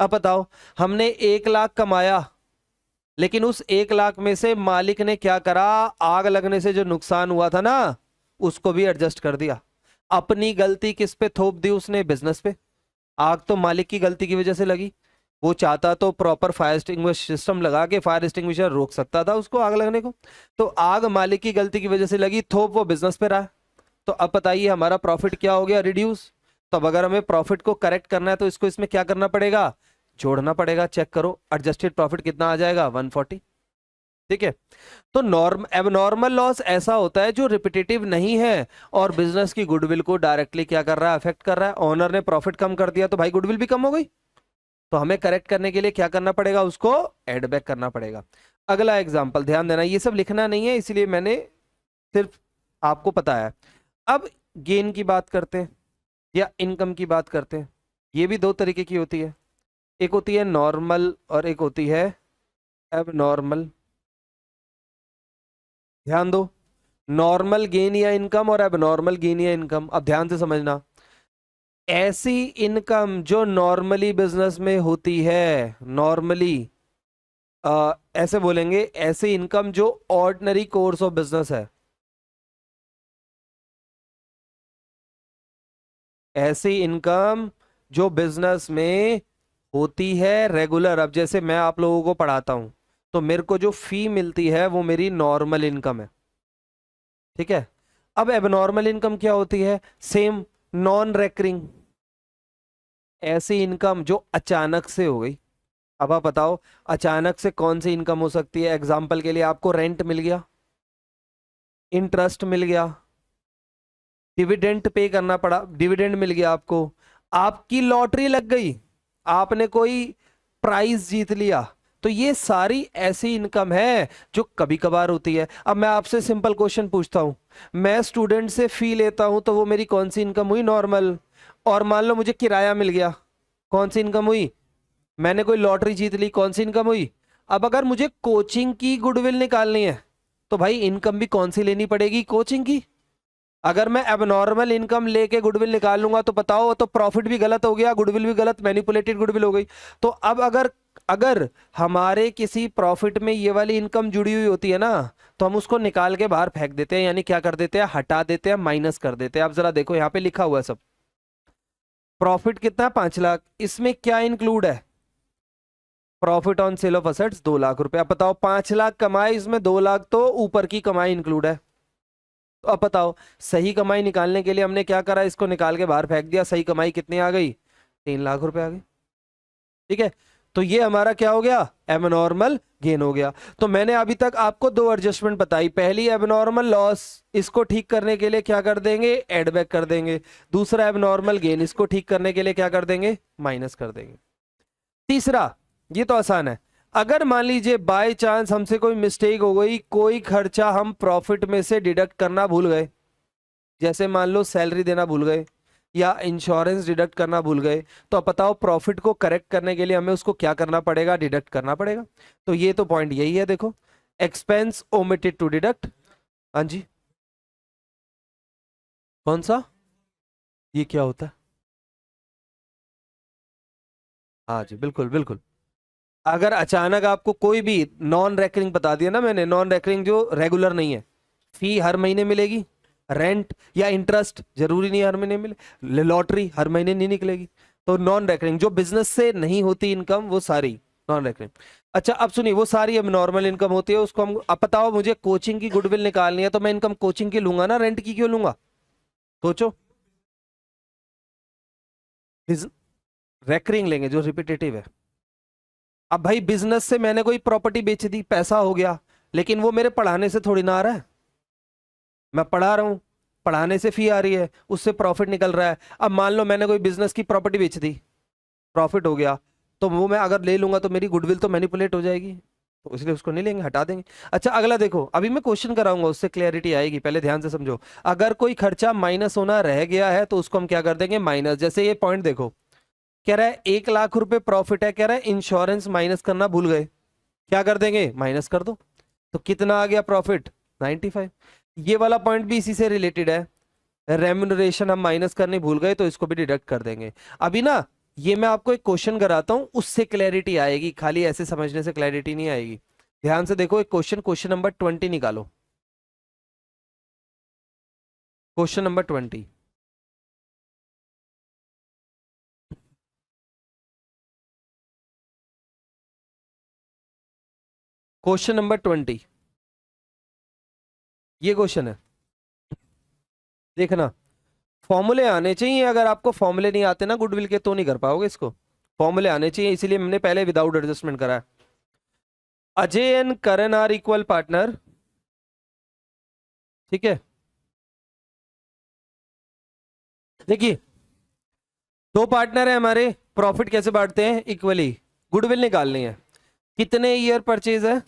अब बताओ, हमने 1 लाख कमाया, लेकिन उस 1 लाख में से मालिक ने क्या करा, आग लगने से जो नुकसान हुआ था ना, उसको भी एडजस्ट कर दिया। अपनी गलती किस पे थोप दी उसने, बिजनेस पे। आग तो मालिक की गलती की वजह से लगी, वो चाहता तो प्रॉपर फायर एक्सटिंग्विशर सिस्टम लगा के फायर एक्सटिंग्विशर रोक सकता था उसको आग लगने को। तो आग मालिक की गलती की वजह से लगी, थोप वो बिजनेस पे रहा। तो अब बताइए हमारा प्रॉफिट क्या हो गया, रिड्यूस। तो अब अगर हमें प्रॉफिट को करेक्ट करना है तो इसको इसमें क्या करना पड़ेगा, जोड़ना पड़ेगा। चेक करो एडजस्टेड प्रॉफिट कितना आ जाएगा, 140। ठीक है, तो एबनॉर्मल लॉस ऐसा होता है जो रिपीटेटिव नहीं है और बिजनेस की गुडविल को डायरेक्टली क्या कर रहा है, अफेक्ट कर रहा है। ऑनर ने प्रॉफिट कम कर दिया तो भाई गुडविल भी कम हो गई, तो हमें करेक्ट करने के लिए क्या करना पड़ेगा, उसको एड बैक करना पड़ेगा। अगला एग्जाम्पल ध्यान देना, ये सब लिखना नहीं है इसलिए मैंने सिर्फ आपको पता है। अब गेन की बात करते हैं या इनकम की बात करते हैं। ये भी दो तरीके की होती है, एक होती है नॉर्मल और एक होती है एबनॉर्मल। ध्यान दो, नॉर्मल गेन या इनकम और एबनॉर्मल गेन या इनकम। अब ध्यान से समझना, ऐसी इनकम जो नॉर्मली बिजनेस में होती है, नॉर्मली ऐसे बोलेंगे, ऐसी इनकम जो ऑर्डिनरी कोर्स ऑफ बिजनेस है, ऐसी इनकम जो बिजनेस में होती है रेगुलर। अब जैसे मैं आप लोगों को पढ़ाता हूं तो मेरे को जो फी मिलती है वो मेरी नॉर्मल इनकम है, ठीक है। अब एबनॉर्मल इनकम क्या होती है? सेम, नॉन रेकरिंग, ऐसी इनकम जो अचानक से हो गई। अब आप बताओ अचानक से कौन सी इनकम हो सकती है? एग्जाम्पल के लिए आपको रेंट मिल गया, इंटरेस्ट मिल गया, डिविडेंड पे करना पड़ा, डिविडेंड मिल गया आपको, आपकी लॉटरी लग गई, आपने कोई प्राइज जीत लिया। तो ये सारी ऐसी इनकम है जो कभी कभार होती है। अब मैं आपसे सिंपल क्वेश्चन पूछता हूं, मैं स्टूडेंट से फी लेता हूं तो वो मेरी कौन सी इनकम हुई? नॉर्मल। और मान लो मुझे किराया मिल गया, कौन सी इनकम हुई? मैंने कोई लॉटरी जीत ली, कौन सी इनकम हुई? अब अगर मुझे कोचिंग की गुडविल निकालनी है तो भाई इनकम भी कौन सी लेनी पड़ेगी? कोचिंग की। अगर मैं एबनॉर्मल इनकम लेके गुडविल निकाल लूंगा तो बताओ, तो प्रॉफिट भी गलत हो गया, गुडविल भी गलत, मैनिपुलेटेड गुडविल हो गई। तो अब अगर अगर हमारे किसी प्रॉफिट में ये वाली इनकम जुड़ी हुई होती है ना, तो हम उसको निकाल के बाहर फेंक देते हैं, यानी क्या कर देते हैं? हटा देते हैं, माइनस कर देते हैं। आप जरा देखो यहाँ पे लिखा हुआ है सब, प्रॉफिट कितना? 5 लाख। इसमें क्या इंक्लूड है? Profit on sale of assets 2 lakh रुपए। अब बताओ 5 लाख कमाए, इसमें 2 लाख तो ऊपर की कमाई इंक्लूड है। तो अब बताओ, सही कमाई निकालने के लिए हमने क्या करा? इसको निकाल के बाहर फेंक दिया। सही कमाई कितनी आ गई? 3 लाख रुपए आ गई, ठीक है। तो ये हमारा क्या हो गया? एबनॉर्मल गेन हो गया। तो मैंने अभी तक आपको दो एडजस्टमेंट बताई। पहली एबनॉर्मल लॉस, इसको ठीक करने के लिए क्या कर देंगे? एड बैक कर देंगे। दूसरा एबनॉर्मल गेन, इसको ठीक करने के लिए क्या कर देंगे? माइनस कर देंगे। तीसरा, ये तो आसान है, अगर मान लीजिए बाय चांस हमसे कोई मिस्टेक हो गई, कोई खर्चा हम प्रॉफिट में से डिडक्ट करना भूल गए, जैसे मान लो सैलरी देना भूल गए या इंश्योरेंस डिडक्ट करना भूल गए, तो अब बताओ प्रॉफिट को करेक्ट करने के लिए हमें उसको क्या करना पड़ेगा? डिडक्ट करना पड़ेगा। तो ये तो पॉइंट यही है, देखो, एक्सपेंस ओमिटेड टू डिडक्ट। हाँ जी, कौन सा? ये क्या होता है? हाँ जी, बिल्कुल बिल्कुल। अगर अचानक आपको कोई भी नॉन रेकरिंग बता दिया ना मैंने, नॉन रेकरिंग जो रेगुलर नहीं है, फी हर महीने मिलेगी, रेंट या इंटरेस्ट जरूरी नहीं हर महीने मिले, लॉटरी हर महीने नहीं निकलेगी, तो नॉन रेकरिंग जो बिजनेस से नहीं होती इनकम वो सारी नॉन रेकरिंग। अच्छा अब सुनिए, वो सारी अब नॉर्मल इनकम होती है, उसको हम, अब बताओ मुझे कोचिंग की गुडविल निकालनी है तो मैं इनकम कोचिंग की लूंगा ना, रेंट की क्यों लूंगा? सोचो, रेकरिंग लेंगे जो रिपीटेटिव है। अब भाई बिजनेस से मैंने कोई प्रॉपर्टी बेच दी, पैसा हो गया, लेकिन वो मेरे पढ़ाने से थोड़ी ना आ रहा है। मैं पढ़ा रहा हूं, पढ़ाने से फी आ रही है, उससे प्रॉफिट निकल रहा है। अब मान लो मैंने कोई बिजनेस की प्रॉपर्टी बेच दी, प्रॉफिट हो गया, तो वो मैं अगर ले लूंगा तो मेरी गुडविल तो मैनिपुलेट हो जाएगी, तो इसलिए उसको नहीं लेंगे, हटा देंगे। अच्छा अगला देखो, अभी मैं क्वेश्चन कराऊंगा उससे क्लैरिटी आएगी, पहले ध्यान से समझो। अगर कोई खर्चा माइनस होना रह गया है तो उसको हम क्या कर देंगे? माइनस। जैसे ये पॉइंट देखो, कह रहा है 1 लाख रुपए प्रॉफिट है, कह रहा है इंश्योरेंस माइनस करना भूल गए, क्या कर देंगे? माइनस कर दो। तो कितना आ गया प्रॉफिट? 95। ये वाला पॉइंट भी इसी से रिलेटेड है, रेम्यूनरेशन हम माइनस करने भूल गए तो इसको भी डिडक्ट कर देंगे। अभी ना ये मैं आपको एक क्वेश्चन कराता हूं, उससे क्लैरिटी आएगी, खाली ऐसे समझने से क्लैरिटी नहीं आएगी। ध्यान से देखो, एक क्वेश्चन, क्वेश्चन नंबर 20 निकालो, क्वेश्चन नंबर 20। क्वेश्चन नंबर 20, ये क्वेश्चन है, देखना। फॉर्मूले आने चाहिए, अगर आपको फॉर्मूले नहीं आते ना गुडविल के तो नहीं कर पाओगे इसको। फॉर्मूले आने चाहिए, इसीलिए मैंने पहले विदाउट एडजस्टमेंट करा है। Ajay and Karan are equal partner, ठीक है। देखिए दो पार्टनर है हमारे, प्रॉफिट कैसे बांटते हैं? इक्वली। गुडविल निकालनी है, कितने ईयर परचेज है?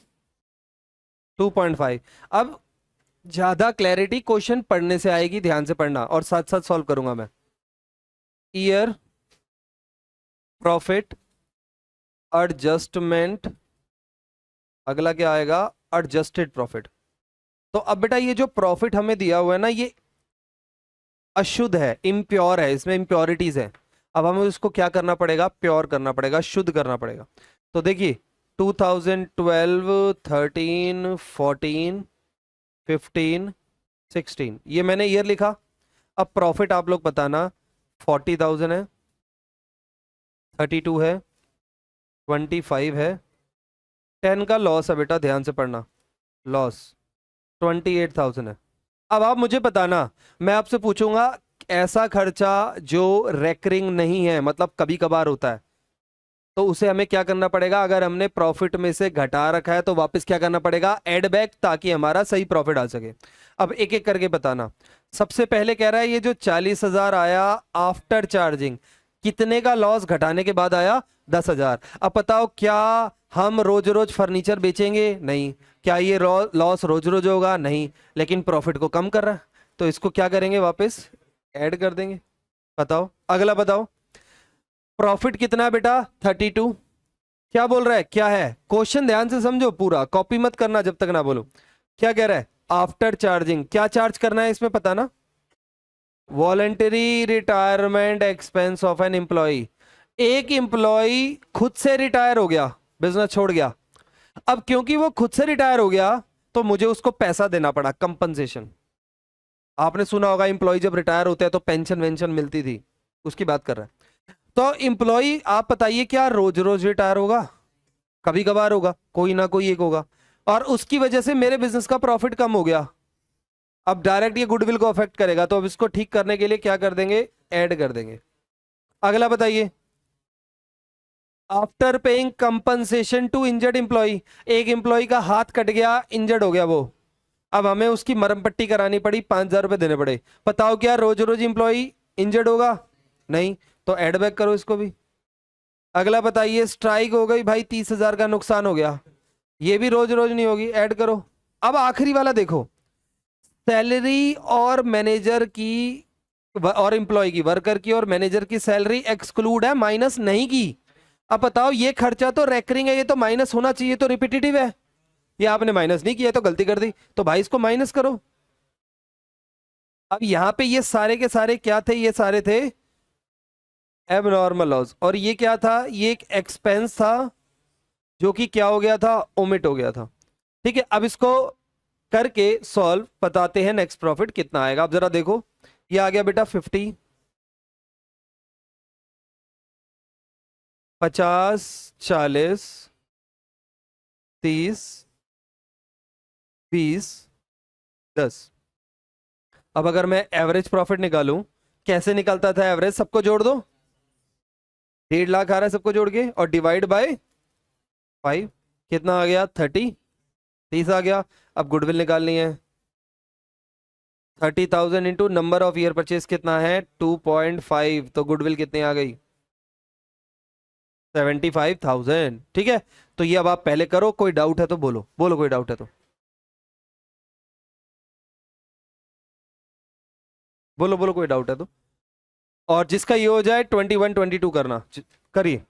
2.5। अब ज्यादा क्लैरिटी क्वेश्चन पढ़ने से आएगी, ध्यान से पढ़ना और साथ साथ सॉल्व करूंगा मैं। ईयर, प्रॉफिट, एडजस्टमेंट, अगला क्या आएगा, एडजस्टेड प्रॉफिट। तो अब बेटा ये जो प्रॉफिट हमें दिया हुआ है ना, ये अशुद्ध है, इम्प्योर है, इसमें इम्प्योरिटीज है। अब हमें उसको क्या करना पड़ेगा, प्योर करना पड़ेगा, शुद्ध करना पड़ेगा। तो देखिए 2012, 13, 14, 15, 16, ये मैंने ईयर लिखा। अब प्रॉफिट आप लोग बताना, 40,000 है, 32 है, 25 है, 10 का लॉस है बेटा, ध्यान से पढ़ना, लॉस 28,000 है। अब आप मुझे बताना, मैं आपसे पूछूंगा ऐसा खर्चा जो रेकरिंग नहीं है, मतलब कभी कभार होता है, तो उसे हमें क्या करना पड़ेगा। अगर हमने प्रॉफिट में से घटा रखा है तो वापस क्या करना पड़ेगा, ऐड बैक, ताकि हमारा सही प्रॉफिट आ सके। अब एक एक करके बताना। सबसे पहले कह रहा है ये जो 40,000 आया आफ्टर चार्जिंग, कितने का लॉस घटाने के बाद आया, 10,000। अब बताओ क्या हम रोज रोज फर्नीचर बेचेंगे, नहीं। क्या ये लॉस रोज रोज होगा, नहीं। लेकिन प्रॉफिट को कम कर रहा है, तो इसको क्या करेंगे, वापस ऐड कर देंगे। बताओ अगला बताओ, प्रॉफिट कितना है बेटा, 32। क्या बोल रहा है, क्या है क्वेश्चन, ध्यान से समझो पूरा, कॉपी मत करना जब तक ना बोलो। क्या कह रहा है, आफ्टर चार्जिंग, क्या चार्ज करना है इसमें, पता ना, voluntary retirement expense of an employ. एक एम्प्लॉय खुद से रिटायर हो गया, बिजनेस छोड़ गया। अब क्योंकि वो खुद से रिटायर हो गया तो मुझे उसको पैसा देना पड़ा, कंपनसेशन। आपने सुना होगा एम्प्लॉय जब रिटायर होते हैं तो पेंशन वेंशन मिलती थी, उसकी बात कर रहा है। तो एम्प्लॉय आप बताइए क्या रोज रोज रिटायर होगा, कभी कभार होगा, कोई ना कोई एक होगा। और उसकी वजह से मेरे बिजनेस का प्रॉफिट कम हो गया। अब डायरेक्ट ये गुडविल को अफेक्ट करेगा, तो अब इसको ठीक करने के लिए क्या कर देंगे, ऐड कर देंगे। अगला बताइए, after paying compensation to injured employ, एक एम्प्लॉय का हाथ कट गया, इंजर्ड हो गया वो, अब हमें उसकी मरम पट्टी करानी पड़ी, 5,000 रुपए देने पड़े। बताओ क्या रोज रोज एम्प्लॉय इंजर्ड होगा, नहीं। तो एड बैक करो इसको भी। अगला बताइए, स्ट्राइक हो गई भाई, 30,000 का नुकसान हो गया, ये भी रोज रोज नहीं होगी, ऐड करो। अब आखिरी वाला देखो, सैलरी और मैनेजर की और एम्प्लॉय की, वर्कर की और मैनेजर की सैलरी एक्सक्लूड है, माइनस नहीं की। अब बताओ ये खर्चा तो रेकरिंग है, ये तो माइनस होना चाहिए, तो रिपीटेटिव है, ये आपने माइनस नहीं किया तो गलती कर दी, तो भाई इसको माइनस करो। अब यहां पे ये सारे के सारे क्या थे, ये सारे थे एबनॉर्मल लॉस, और ये क्या था, ये एक एक्सपेंस था जो कि क्या हो गया था, ओमिट हो गया था। ठीक है, अब इसको करके सॉल्व बताते हैं, नेक्स्ट प्रॉफिट कितना आएगा। अब जरा देखो, ये आ गया बेटा 50, 50, 40, 30, 20, 10। अब अगर मैं एवरेज प्रॉफिट निकालूं, कैसे निकलता था एवरेज, सबको जोड़ दो, 1.5 लाख आ रहा है सबको जोड़ के, और डिवाइड बाय 5, कितना आ गया, 30, 30 आ गया। अब गुडविल निकालनी है, 30,000 into number of year purchase कितना है, 2.5, तो गुडविल कितनी आ गई, 75,000। ठीक है, तो ये अब आप पहले करो, कोई डाउट है तो बोलो, बोलो कोई डाउट है तो, बोलो बोलो कोई डाउट है तो। और जिसका ये हो जाए 21, 22 करना, करिए।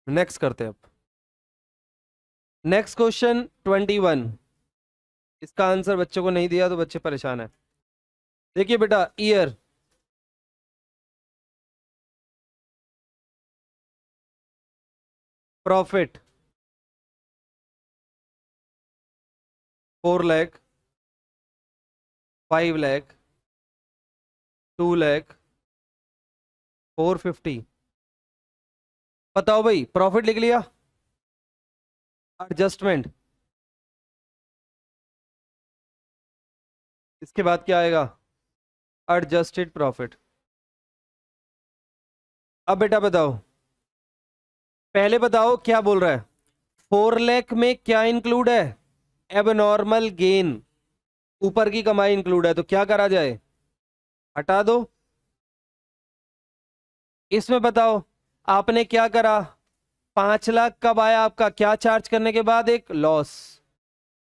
नेक्स्ट करते हैं अब, नेक्स्ट क्वेश्चन 21। इसका आंसर बच्चों को नहीं दिया तो बच्चे परेशान है। देखिए बेटा, ईयर, प्रॉफिट 4 लाख, 5 लाख, 2 लाख, 450। बताओ भाई, प्रॉफिट लिख लिया, एडजस्टमेंट, इसके बाद क्या आएगा, एडजस्टेड प्रॉफिट। अब बेटा बताओ, पहले बताओ क्या बोल रहा है, 4 लाख में क्या इंक्लूड है, एबनॉर्मल गेन, ऊपर की कमाई इंक्लूड है, तो क्या करा जाए, हटा दो। इसमें बताओ आपने क्या करा, 5 लाख कब आया आपका, क्या चार्ज करने के बाद, एक लॉस,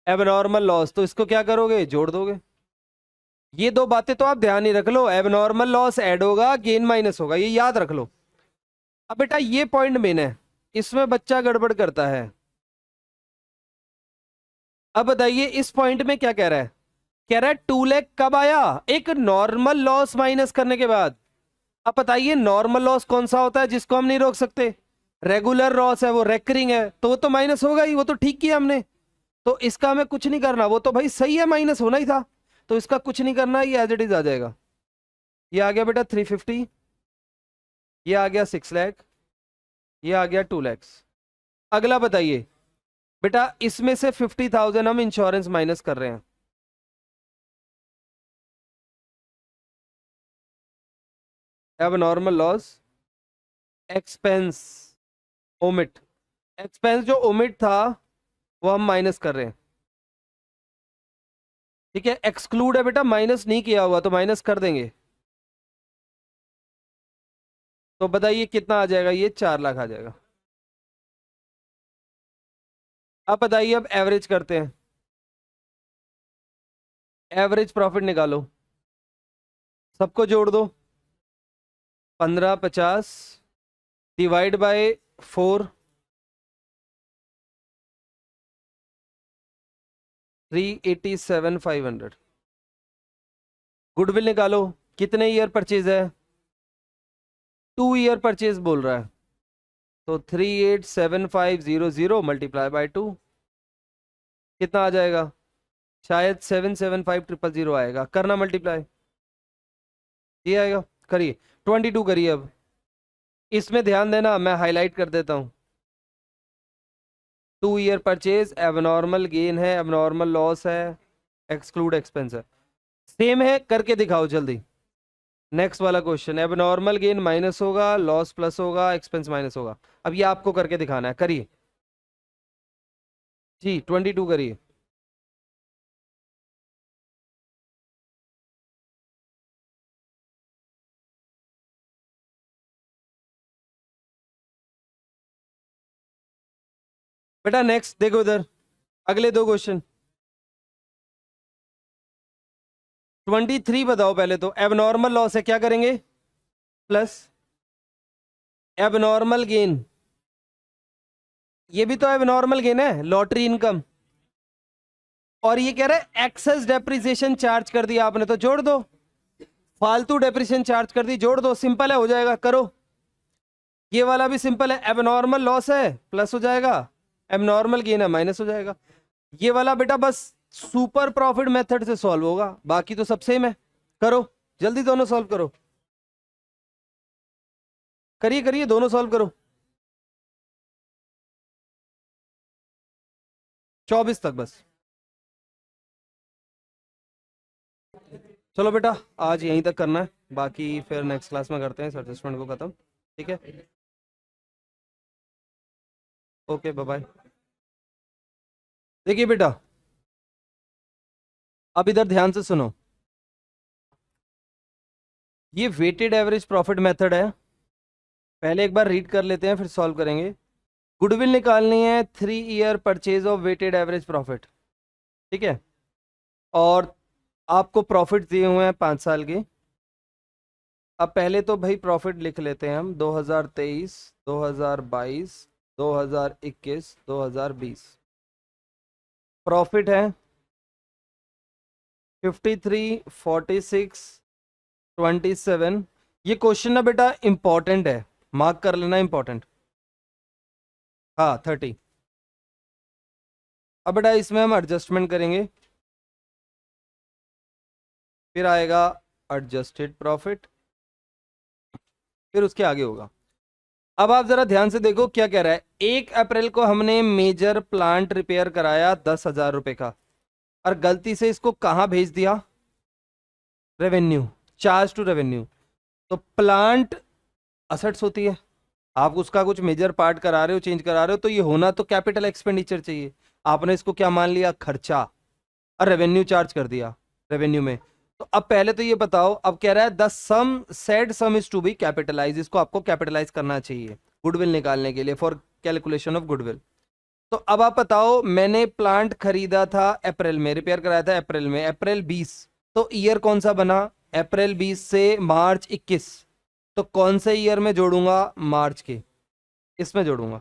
एबनॉर्मल लॉस, तो इसको क्या करोगे, जोड़ दोगे। ये दो बातें तो आप ध्यान ही रख लो, एबनॉर्मल लॉस ऐड होगा, गेन माइनस होगा, ये याद रख लो। अब बेटा ये पॉइंट मेन है, इसमें बच्चा गड़बड़ करता है। अब बताइए इस पॉइंट में क्या कह रहा है, कह रहा है 2 लाख कब आया, एक नॉर्मल लॉस माइनस करने के बाद। अब बताइए नॉर्मल लॉस कौन सा होता है जिसको हम नहीं रोक सकते, रेगुलर लॉस है, वो रेकरिंग है, तो वो तो माइनस होगा ही, वो तो ठीक किया हमने। तो इसका हमें कुछ नहीं करना, वो तो भाई सही है, माइनस होना ही था, तो इसका कुछ नहीं करना, ये एज इट इज आ जाएगा। ये आ गया बेटा 350, ये आ गया 6 लाख, ये आ गया 2 लाख। अगला बताइए बेटा, इसमें से 50,000 हम इंश्योरेंस माइनस कर रहे हैं। अब normal loss, expense, omit, expense जो ओमिट था वो हम माइनस कर रहे हैं। ठीक है, एक्सक्लूड है बेटा, माइनस नहीं किया हुआ, तो माइनस कर देंगे। तो बताइए कितना आ जाएगा, ये 4 लाख आ जाएगा। अब बताइए, अब एवरेज करते हैं, एवरेज प्रॉफिट निकालो, सबको जोड़ दो, 1550 डिवाइड बाय 4, 387,500। गुडविल निकालो, कितने ईयर परचेज है, 2 ईयर परचेज बोल रहा है, तो 387500 मल्टीप्लाई बाय 2 कितना आ जाएगा, शायद 775000 आएगा, करना मल्टीप्लाई, ये आएगा, करिए 22 करिए। अब इसमें ध्यान देना, मैं हाईलाइट कर देता हूं, 2 ईयर परचेज, एबनॉर्मल गेन है, एबनॉर्मल लॉस है, एक्सक्लूड एक्सपेंस है, सेम है, करके दिखाओ जल्दी। नेक्स्ट वाला क्वेश्चन, एबनॉर्मल गेन माइनस होगा, लॉस प्लस होगा, एक्सपेंस माइनस होगा। अब ये आपको करके दिखाना है, करिए जी, 22 करिए। बेटा नेक्स्ट देखो इधर, अगले दो क्वेश्चन, 23 बताओ पहले तो, एबनॉर्मल लॉस है, क्या करेंगे, प्लस एबनॉर्मल गेन, ये भी तो एबनॉर्मल गेन है, लॉटरी इनकम, और ये कह रहा है एक्सेस डेप्रिसिएशन चार्ज कर दिया आपने, तो जोड़ दो, फालतू डेप्रिसिएशन चार्ज कर दी, जोड़ दो, सिंपल है, हो जाएगा, करो। ये वाला भी सिंपल है, एबनॉर्मल लॉस है प्लस हो जाएगा, एबनॉर्मल गेन है माइनस हो जाएगा। ये वाला बेटा बस सुपर प्रॉफिट मेथड से सॉल्व होगा, बाकी तो सब सेम है, करो जल्दी, दोनों सॉल्व करो, करिए करिए, दोनों सॉल्व करो, 24 तक बस। चलो बेटा आज यहीं तक करना है, बाकी फिर नेक्स्ट क्लास में करते हैं इस एडजस्टमेंट को खत्म, ठीक है, ओके बाय बाय। देखिए बेटा, अब इधर ध्यान से सुनो, ये वेटेड एवरेज प्रॉफिट मेथड है, पहले एक बार रीड कर लेते हैं फिर सॉल्व करेंगे। गुडविल निकालनी है, 3 year purchase of weighted average profit, ठीक है, और आपको प्रॉफिट दिए हुए हैं 5 साल के। अब पहले तो भाई प्रॉफिट लिख लेते हैं हम, 2023, 2022, 2021, 2020। प्रॉफिट है 53, 46, 27। ये क्वेश्चन ना बेटा इंपॉर्टेंट है, मार्क कर लेना, इंपॉर्टेंट, हाँ 30। अब बेटा इसमें हम एडजस्टमेंट करेंगे, फिर आएगा एडजस्टेड प्रॉफिट, फिर उसके आगे होगा। अब आप जरा ध्यान से देखो क्या कह रहा है, 1 अप्रैल को हमने मेजर प्लांट रिपेयर कराया 10,000 रुपए का, और गलती से इसको कहाँ भेज दिया, रेवेन्यू, चार्ज टू रेवेन्यू। तो प्लांट असेट्स होती है, आप उसका कुछ मेजर पार्ट करा रहे हो, चेंज करा रहे हो, तो ये होना तो कैपिटल एक्सपेंडिचर चाहिए, आपने इसको क्या मान लिया, खर्चा, और रेवेन्यू चार्ज कर दिया रेवेन्यू में। तो अब पहले तो ये बताओ, अब कह रहा है the sum said sum is to be capitalise, इसको आपको कैपिटलाइज करना चाहिए गुडविल निकालने के लिए, फॉर कैलकुलेशन ऑफ गुडविल। तो अब आप बताओ, मैंने प्लांट खरीदा था अप्रैल में, रिपेयर कराया था अप्रैल में, अप्रैल 20, तो ईयर कौन सा बना, अप्रैल 20 से मार्च 21, तो कौन से ईयर में जोड़ूंगा, मार्च के, इसमें जोड़ूंगा।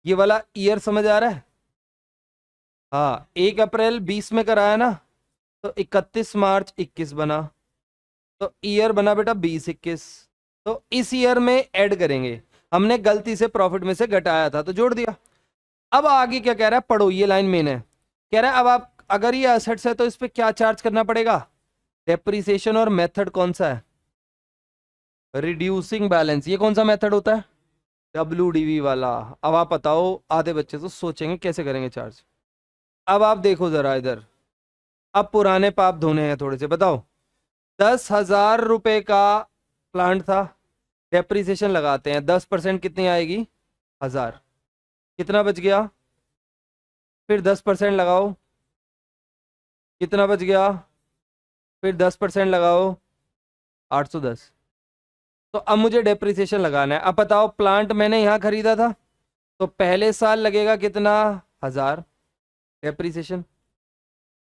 ये वाला ईयर समझ आ रहा है? हाँ, 1 अप्रैल 20 में कराया ना, तो 31 मार्च 21 बना, तो ईयर बना बेटा 20-21। तो इस ईयर में ऐड करेंगे, हमने गलती से प्रॉफिट में से घटाया था तो जोड़ दिया। अब आगे क्या कह रहा है, पढ़ो, ये लाइन मेन है। कह रहा है अब आप अगर ये असेट्स है तो इस पे क्या चार्ज करना पड़ेगा, डेप्रिसिएशन, और मेथड कौन सा है, रिड्यूसिंग बैलेंस। ये कौन सा मेथड होता है, WDV वाला। अब आप बताओ, आधे बच्चे तो सोचेंगे कैसे करेंगे चार्ज। अब आप देखो जरा इधर, अब पुराने पाप धोने हैं थोड़े से, बताओ 10,000 रुपए का प्लांट था, डेप्रिसिएशन लगाते हैं, 10% कितनी आएगी, 1000, कितना बच गया, फिर 10% लगाओ, कितना बच गया, फिर 10% लगाओ, 810। तो अब मुझे डेप्रिसिएशन लगाना है। अब बताओ, प्लांट मैंने यहाँ खरीदा था, तो पहले साल लगेगा कितना, 1000 डेप्रिसिएशन।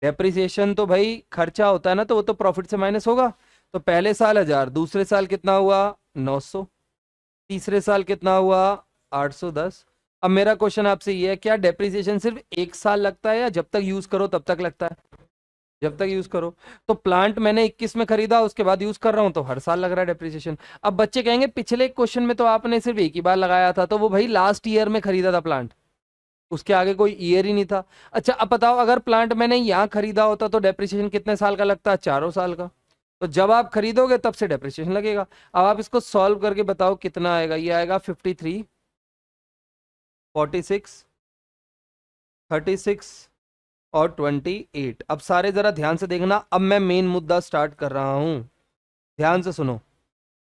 डेप्रिसिएशन तो भाई खर्चा होता है ना, तो वो तो प्रॉफिट से माइनस होगा। तो पहले साल 1000, दूसरे साल कितना हुआ, 900, तीसरे साल कितना हुआ, 810। अब मेरा क्वेश्चन आपसे ये है, क्या डेप्रिसिएशन सिर्फ 1 साल लगता है या जब तक यूज करो तब तक लगता है, जब तक यूज करो। तो प्लांट मैंने 21 में खरीदा, उसके बाद यूज कर रहा हूं, तो हर साल लग रहा है डेप्रिसिएशन। अब बच्चे कहेंगे पिछले क्वेश्चन में तो आपने सिर्फ एक ही बार लगाया था, तो वो भाई लास्ट ईयर में खरीदा था प्लांट, उसके आगे कोई ईयर ही नहीं था। अच्छा अब बताओ, अगर प्लांट मैंने यहाँ खरीदा होता तो डेप्रिसिएशन कितने साल का लगता है, 4 साल का। तो जब आप खरीदोगे तब से डेप्रिसिएशन लगेगा। अब आप इसको सॉल्व करके बताओ कितना आएगा, ये आएगा 53, 46, 36 और 28। अब सारे जरा ध्यान से देखना, अब मैं मेन मुद्दा स्टार्ट कर रहा हूं, ध्यान से सुनो।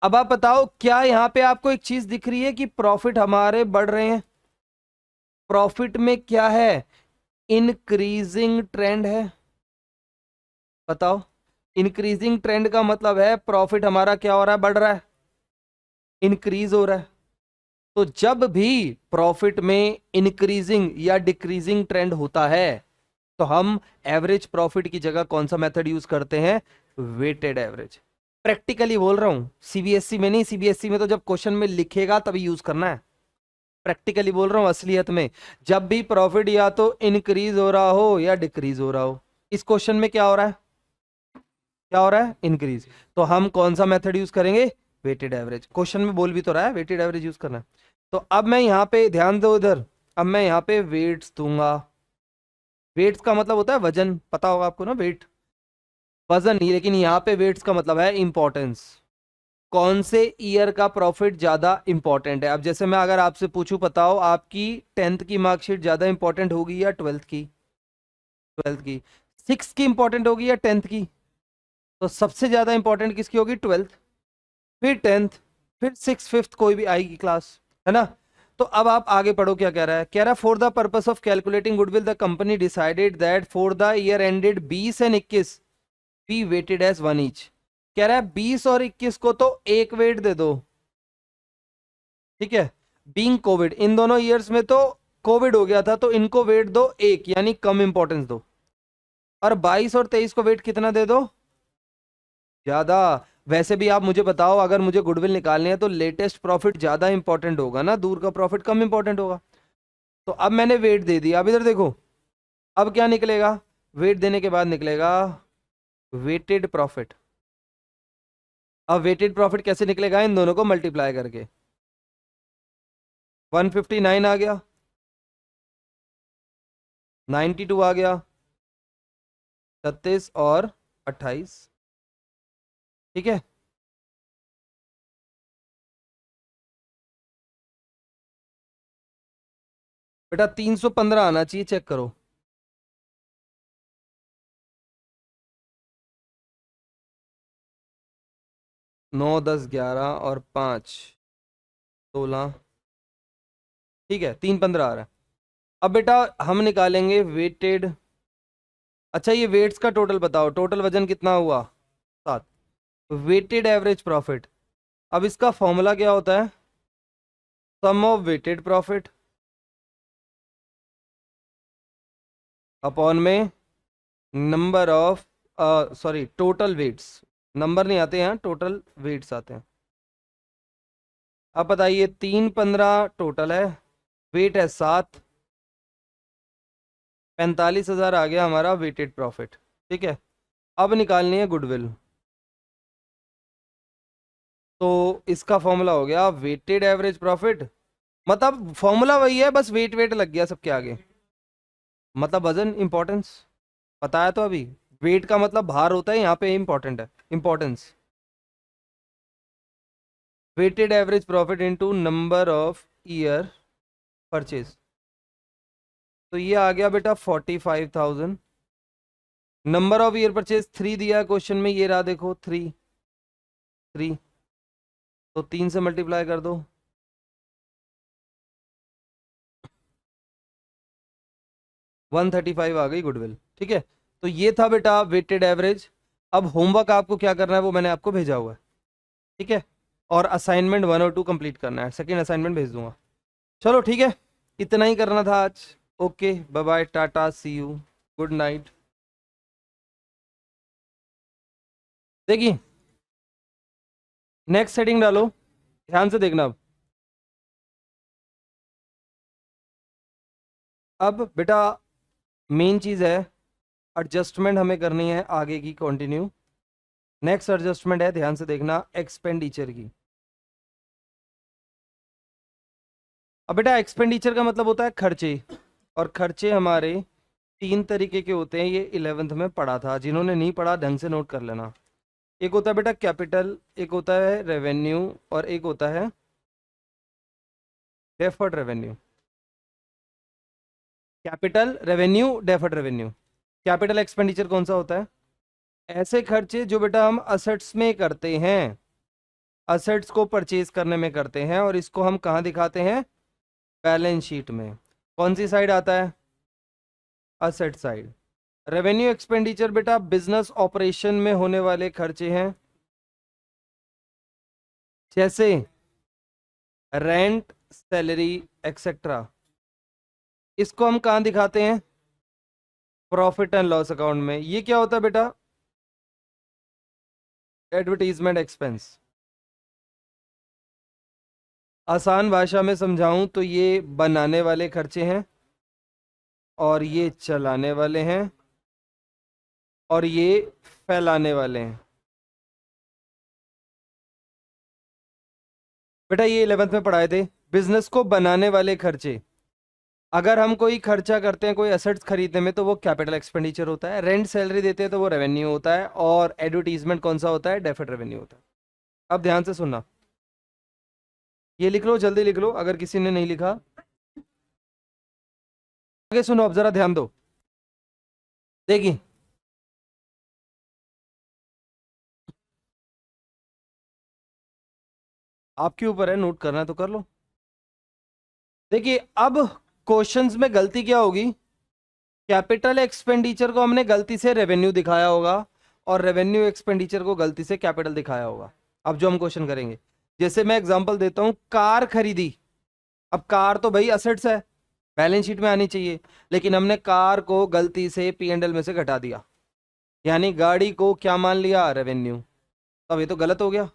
अब आप बताओ, क्या यहां पे आपको एक चीज दिख रही है कि प्रॉफिट हमारे बढ़ रहे हैं, प्रॉफिट में क्या है, इंक्रीजिंग ट्रेंड है। बताओ, इंक्रीजिंग ट्रेंड का मतलब है प्रॉफिट हमारा क्या हो रहा है, बढ़ रहा है, इंक्रीज हो रहा है। तो जब भी प्रॉफिट में इंक्रीजिंग या डिक्रीजिंग ट्रेंड होता है, तो हम एवरेज प्रॉफिट की जगह कौन सा मेथड यूज करते हैं, वेटेड एवरेज। प्रैक्टिकली बोल रहा हूं, सीबीएसई में नहीं, सीबीएसई में तो जब क्वेश्चन में लिखेगा तभी यूज करना है। प्रैक्टिकली बोल रहा हूं, असलियत में जब भी प्रॉफिट या तो इंक्रीज हो रहा हो या डिक्रीज हो रहा हो, इस क्वेश्चन में क्या हो रहा है, क्या हो रहा है, इंक्रीज, तो हम कौन सा मेथड यूज करेंगे, वेटेड एवरेज। क्वेश्चन में बोल भी तो रहा है वेटेड एवरेज यूज करना है। तो अब मैं यहाँ पे ध्यान दो इधर, अब मैं यहाँ पे वेट्स दूंगा। वेट्स का मतलब होता है वजन, पता होगा आपको ना, वेट वजन नहीं, लेकिन यहाँ पे वेट्स का मतलब है इंपॉर्टेंस, कौन से ईयर का प्रॉफिट ज्यादा इंपॉर्टेंट है। अब जैसे मैं अगर आपसे पूछूं, बताओ आपकी 10th की मार्कशीट ज्यादा इंपॉर्टेंट होगी या 12th की, 12th की, 6th की इंपॉर्टेंट होगी या 10th की, तो सबसे ज्यादा इंपॉर्टेंट किसकी होगी, 12th, फिर 10th, फिर 6th 5th कोई भी आएगी क्लास, है ना। तो अब आप आगे पढ़ो, क्या कह रहा है, कह रहा है for the purpose of calculating goodwill the company decided that for the year ended 20 और 21 be weighted as one each. कह रहा है 20 और 21 को तो एक वेट दे दो, ठीक है, बीइंग कोविड, इन दोनों ईयर्स में तो कोविड हो गया था, तो इनको वेट दो एक, यानी कम इंपॉर्टेंस दो। और 22 और 23 को वेट कितना दे दो, ज्यादा। वैसे भी आप मुझे बताओ, अगर मुझे गुडविल निकालनी है तो लेटेस्ट प्रॉफिट ज्यादा इंपॉर्टेंट होगा ना, दूर का प्रॉफिट कम इंपॉर्टेंट होगा। तो अब मैंने वेट दे दिया, अब इधर देखो, अब क्या निकलेगा, वेट देने के बाद निकलेगा वेटेड प्रॉफिट। अब वेटेड प्रॉफिट कैसे निकलेगा, इन दोनों को मल्टीप्लाई करके, 159 आ गया, 92 आ गया, 36 और 28, ठीक है। बेटा 315 आना चाहिए, चेक करो। 9 10 11 और 5 16, ठीक है, 315 आ रहा है। अब बेटा हम निकालेंगे वेटेड, अच्छा ये वेट्स का टोटल बताओ, टोटल वजन कितना हुआ? 7। वेटेड एवरेज प्रॉफिट, अब इसका फॉर्मूला क्या होता है? Sum of weighted profit upon में number of, sorry total weights, number नहीं आते हैं, टोटल वेट्स आते हैं। अब बताइए 315 टोटल है, वेट है 7, 45,000 आ गया हमारा वेटेड प्रॉफिट। ठीक है, अब निकालनी है गुडविल। तो इसका फॉर्मूला हो गया वेटेड एवरेज प्रॉफिट, मतलब फॉर्मूला वही है, बस वेट वेट लग गया सबके आगे, मतलब वजन इंपॉर्टेंस बताया तो अभी। वेट का मतलब भार होता है, यहाँ पे इंपॉर्टेंट है, importance. Weighted average profit into number of year purchase, तो ये आ गया बेटा 45,000। नंबर ऑफ ईयर परचेज 3 दिया है क्वेश्चन में, ये रहा देखो 3 3, तो 3 से मल्टीप्लाई कर दो, 135 आ गई गुडविल। ठीक है, तो ये था बेटा वेटेड एवरेज। अब होमवर्क आपको क्या करना है वो मैंने आपको भेजा हुआ है। ठीक है, और असाइनमेंट 1 और 2 कंप्लीट करना है, सेकंड असाइनमेंट भेज दूंगा। चलो ठीक है, इतना ही करना था आज। Okay bye bye, tata, see you, good night. देखिए नेक्स्ट सेटिंग डालो, ध्यान से देखना। अब बेटा मेन चीज़ है, एडजस्टमेंट हमें करनी है आगे की कंटिन्यू। नेक्स्ट एडजस्टमेंट है, ध्यान से देखना, एक्सपेंडिचर की। अब बेटा एक्सपेंडिचर का मतलब होता है खर्चे, और खर्चे हमारे 3 तरीके के होते हैं, ये 11th में पढ़ा था, जिन्होंने नहीं पढ़ा ढंग से नोट कर लेना। एक होता है बेटा कैपिटल, एक होता है रेवेन्यू, और एक होता है deferred revenue. Capital, revenue, deferred revenue. Capital expenditure कौन सा होता है? ऐसे खर्चे जो बेटा हम असेट्स में करते हैं, असेट्स को परचेज करने में करते हैं, और इसको हम कहाँ दिखाते हैं? बैलेंस शीट में। कौन सी साइड आता है? Asset side. रेवेन्यू एक्सपेंडिचर बेटा बिजनेस ऑपरेशन में होने वाले खर्चे हैं, जैसे रेंट, सैलरी, एक्सेट्रा। इसको हम कहाँ दिखाते हैं? प्रॉफिट एंड लॉस अकाउंट में। ये क्या होता है बेटा? Advertisement expense. आसान भाषा में समझाऊं तो ये बनाने वाले खर्चे हैं, और ये चलाने वाले हैं, और ये फैलाने वाले हैं। बेटा ये 11th में पढ़ाए थे, बिजनेस को बनाने वाले खर्चे। अगर हम कोई खर्चा करते हैं कोई एसेट्स खरीदने में तो वो कैपिटल एक्सपेंडिचर होता है, रेंट सैलरी देते हैं तो वो रेवेन्यू होता है, और एडवर्टीजमेंट कौन सा होता है? डेफर्ड रेवेन्यू होता है। अब ध्यान से सुनना, ये लिख लो, जल्दी लिख लो अगर किसी ने नहीं लिखा। आगे सुनो, अब जरा ध्यान दो। देखिए आपके ऊपर है, नोट करना है तो कर लो। देखिए अब क्वेश्चंस में गलती क्या होगी? कैपिटल एक्सपेंडिचर को हमने गलती से रेवेन्यू दिखाया होगा, और रेवेन्यू एक्सपेंडिचर को गलती से कैपिटल दिखाया होगा। अब जो हम क्वेश्चन करेंगे, जैसे मैं एग्जांपल देता हूं, कार खरीदी। अब कार तो भाई असेट्स है, बैलेंस शीट में आनी चाहिए, लेकिन हमने कार को गलती से P&L में से घटा दिया, यानी गाड़ी को क्या मान लिया? रेवेन्यू। अब ये तो गलत हो गया।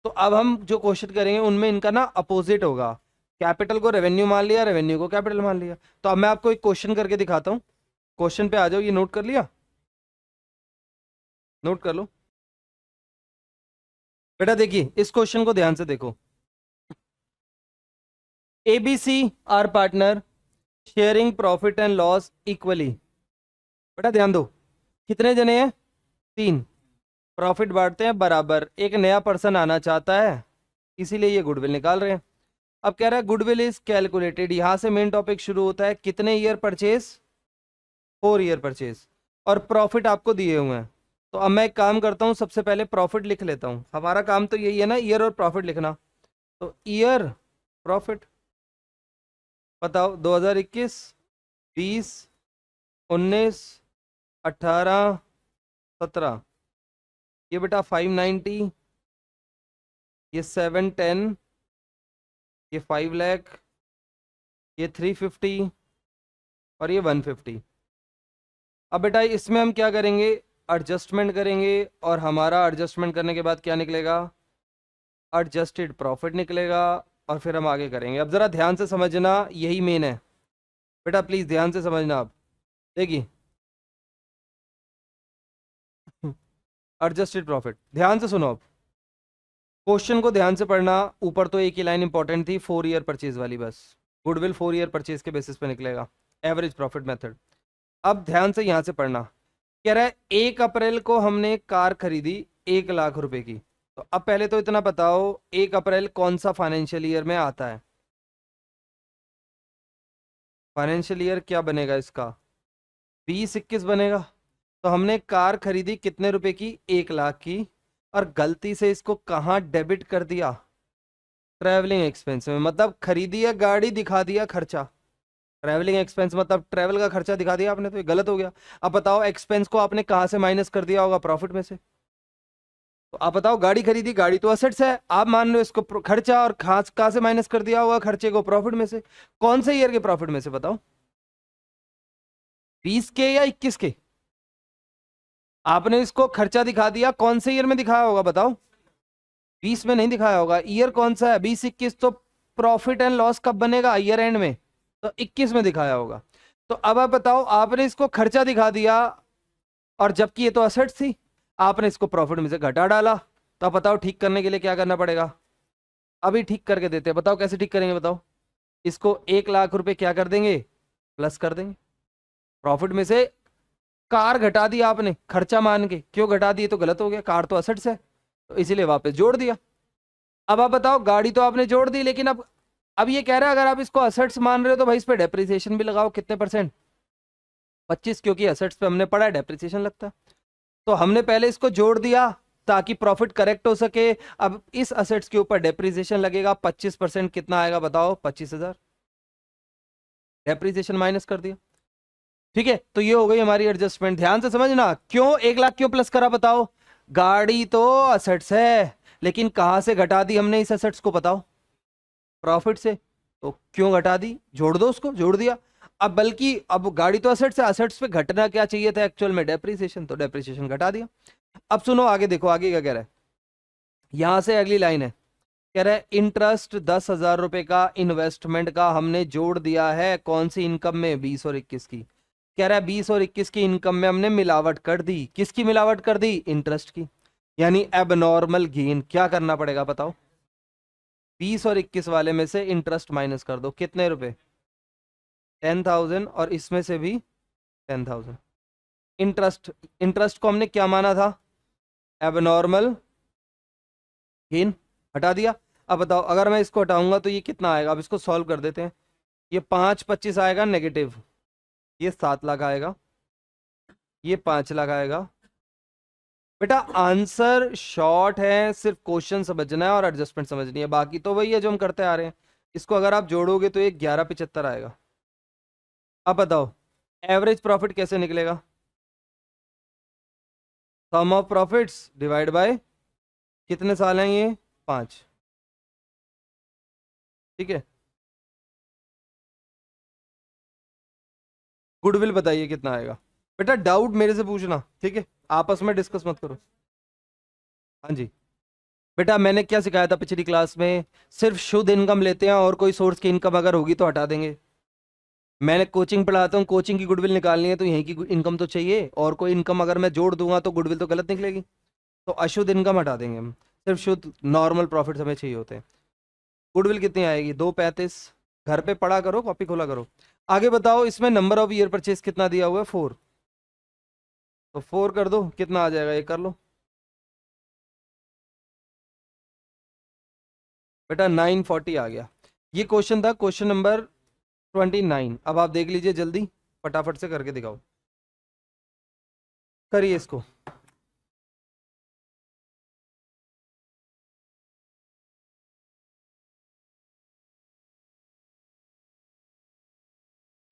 तो अब हम जो क्वेश्चन करेंगे उनमें इनका ना अपोजिट होगा, कैपिटल को रेवेन्यू मान लिया, रेवेन्यू को कैपिटल मान लिया। तो अब मैं आपको एक क्वेश्चन करके दिखाता हूं, क्वेश्चन पे आ जाओ। ये नोट कर लिया? नोट कर लो बेटा। देखिए इस क्वेश्चन को ध्यान से देखो। ABC are partner sharing profit and loss equally. बेटा ध्यान दो, कितने जने हैं? 3। प्रॉफिट बांटते हैं बराबर, एक नया पर्सन आना चाहता है, इसीलिए ये गुडविल निकाल रहे हैं। अब कह रहा है गुडविल इज कैलकुलेटेड, यहां से मेन टॉपिक शुरू होता है, कितने ईयर परचेज? 4 ईयर परचेज, और प्रॉफिट आपको दिए हुए हैं। तो अब मैं एक काम करता हूं, सबसे पहले प्रॉफिट लिख लेता हूं, हमारा काम तो यही है ना, ईयर और प्रॉफिट लिखना। तो ईयर प्रॉफिट बताओ, 2021, 20, 19, 18, 17, ये बेटा 590, ये 710, ये 5 लाख, ये 350 और ये 150। अब बेटा इसमें हम क्या करेंगे, एडजस्टमेंट करेंगे, और हमारा एडजस्टमेंट करने के बाद क्या निकलेगा, एडजस्टेड प्रॉफिट निकलेगा, और फिर हम आगे करेंगे। अब जरा ध्यान से समझना, यही मेन है बेटा, प्लीज ध्यान से समझना। आप देखिए एडजस्टेड प्रॉफिट, ध्यान से सुनो। अब क्वेश्चन को ध्यान से पढ़ना, ऊपर तो एक ही लाइन इंपॉर्टेंट थी, 4 ईयर परचेज वाली, बस गुडविल 4 ईयर परचेज के बेसिस पे निकलेगा, एवरेज प्रॉफिट मेथड। अब ध्यान से यहां से पढ़ना, कह रहा है 1 अप्रैल को हमने एक कार खरीदी 1 लाख रुपए की। तो अब पहले तो इतना बताओ, 1 अप्रैल कौन सा फाइनेंशियल ईयर में आता है, फाइनेंशियल ईयर क्या बनेगा इसका, 2021 बनेगा। तो हमने कार खरीदी कितने रुपए की, 1 लाख की, और गलती से इसको कहाँ डेबिट कर दिया, ट्रैवलिंग एक्सपेंस में। मतलब खरीदी है गाड़ी, दिखा दिया खर्चा, ट्रैवलिंग एक्सपेंस मतलब ट्रैवल का खर्चा दिखा दिया आपने, तो ये गलत हो गया। अब बताओ एक्सपेंस को आपने कहाँ से माइनस कर दिया होगा, प्रॉफिट में से। तो आप बताओ, गाड़ी खरीदी, गाड़ी तो असेट्स है, आप मान लो इसको खर्चा, और खास कहाँ से माइनस कर दिया होगा खर्चे को, प्रॉफिट में से। कौन से ईयर के प्रॉफिट में से बताओ, 20 के या 21 के। आपने इसको खर्चा दिखा दिया, कौन से ईयर में दिखाया होगा बताओ, 20 में नहीं दिखाया होगा। ईयर कौन सा है, 20-21। तो प्रॉफिट एंड लॉस कब बनेगा, ईयर एंड में, तो 21 में दिखाया होगा। तो अब आप बताओ, आपने इसको खर्चा दिखा दिया, और जबकि ये तो असेट्स थी, आपने इसको प्रॉफिट में से घटा डाला। तो आप बताओ ठीक करने के लिए क्या करना पड़ेगा, अभी ठीक करके देते हैं, बताओ कैसे ठीक करेंगे बताओ। इसको 1 लाख रुपए क्या कर देंगे, प्लस कर देंगे, प्रॉफिट में से कार घटा दी आपने खर्चा मान के, क्यों घटा दी, तो गलत हो गया, कार तो असेट्स है, तो इसीलिए वापस जोड़ दिया। अब आप बताओ, गाड़ी तो आपने जोड़ दी, लेकिन अब ये कह रहा है अगर आप इसको असेट्स मान रहे हो तो भाई इस पे डेप्रिसिएशन भी लगाओ, कितने परसेंट, 25, क्योंकि असेट्स पे हमने पढ़ा है डेप्रिसिएशन लगता है। तो हमने पहले इसको जोड़ दिया ताकि प्रॉफिट करेक्ट हो सके। अब इस असेट्स के ऊपर डेप्रिसिएशन लगेगा, 25%, कितना आएगा बताओ, 25,000, डेप्रिसिएशन माइनस कर दिया। ठीक है, तो ये हो गई हमारी एडजस्टमेंट। ध्यान से समझना, क्यों 1 लाख क्यों प्लस करा बताओ, गाड़ी तो असेट्स है, लेकिन कहां से घटा दी हमने इस असेट्स को बताओ, प्रॉफिट से। तो क्यों घटा दी, जोड़ दो उसको, जोड़ दिया। अब बल्कि अब गाड़ी तो असेट्स है, असेट्स पे घटना क्या चाहिए था एक्चुअल में, डेप्रिसिएशन, तो डेप्रिसिएशन घटा दिया। अब सुनो आगे, देखो आगे क्या कह रहा है, यहां से अगली लाइन है, कह रहा है इंटरेस्ट 10,000 रुपए का इन्वेस्टमेंट का हमने जोड़ दिया है, कौन सी इनकम में, 20 और 21 की। कह रहा है 20 और 21 की इनकम में हमने मिलावट कर दी, किसकी मिलावट कर दी, इंटरेस्ट की, यानी एबनॉर्मल गेन। क्या करना पड़ेगा बताओ, 20 और 21 वाले में से इंटरेस्ट माइनस कर दो, कितने रुपए, 10,000, और इसमें से भी 10,000। इंटरेस्ट, इंटरेस्ट को हमने क्या माना था, एबनॉर्मल गेन, हटा दिया। अब बताओ अगर मैं इसको हटाऊंगा तो ये कितना आएगा, अब इसको सॉल्व कर देते हैं। ये 5-25 आएगा नेगेटिव, ये 7 लाख आएगा, ये 5 लाख आएगा। बेटा आंसर शॉर्ट है, सिर्फ क्वेश्चन समझना है और एडजस्टमेंट समझनी है, बाकी तो वही है जो हम करते आ रहे हैं। इसको अगर आप जोड़ोगे तो ये 1175 आएगा। अब बताओ एवरेज प्रॉफिट कैसे निकलेगा, सम ऑफ प्रॉफिट्स डिवाइड बाय, कितने साल हैं ये, 5। ठीक है, गुडविल बताइए कितना आएगा। बेटा डाउट मेरे से पूछना, ठीक है, आपस में डिस्कस मत करो। हाँ जी, बेटा मैंने क्या सिखाया था पिछली क्लास में, सिर्फ शुद्ध इनकम लेते हैं, और कोई सोर्स की इनकम अगर होगी तो हटा देंगे। मैंने कोचिंग पढ़ाता हूँ, कोचिंग की गुडविल निकालनी है तो यहीं की इनकम तो चाहिए, और कोई इनकम अगर मैं जोड़ दूंगा तो गुडविल तो गलत निकलेगी, तो अशुद्ध इनकम हटा देंगे हम, सिर्फ शुद्ध नॉर्मल प्रॉफिट हमें चाहिए होते हैं। गुडविल कितनी आएगी, 235, घर पे पढ़ा करो, कॉपी खोला करो। आगे बताओ, इसमें नंबर ऑफ ईयर परचेज कितना दिया हुआ है, 4, तो 4 कर दो, कितना आ जाएगा ये कर लो। बेटा 940 आ गया। ये क्वेश्चन था क्वेश्चन नंबर 29। अब आप देख लीजिए जल्दी, फटाफट से करके दिखाओ, करिए इसको।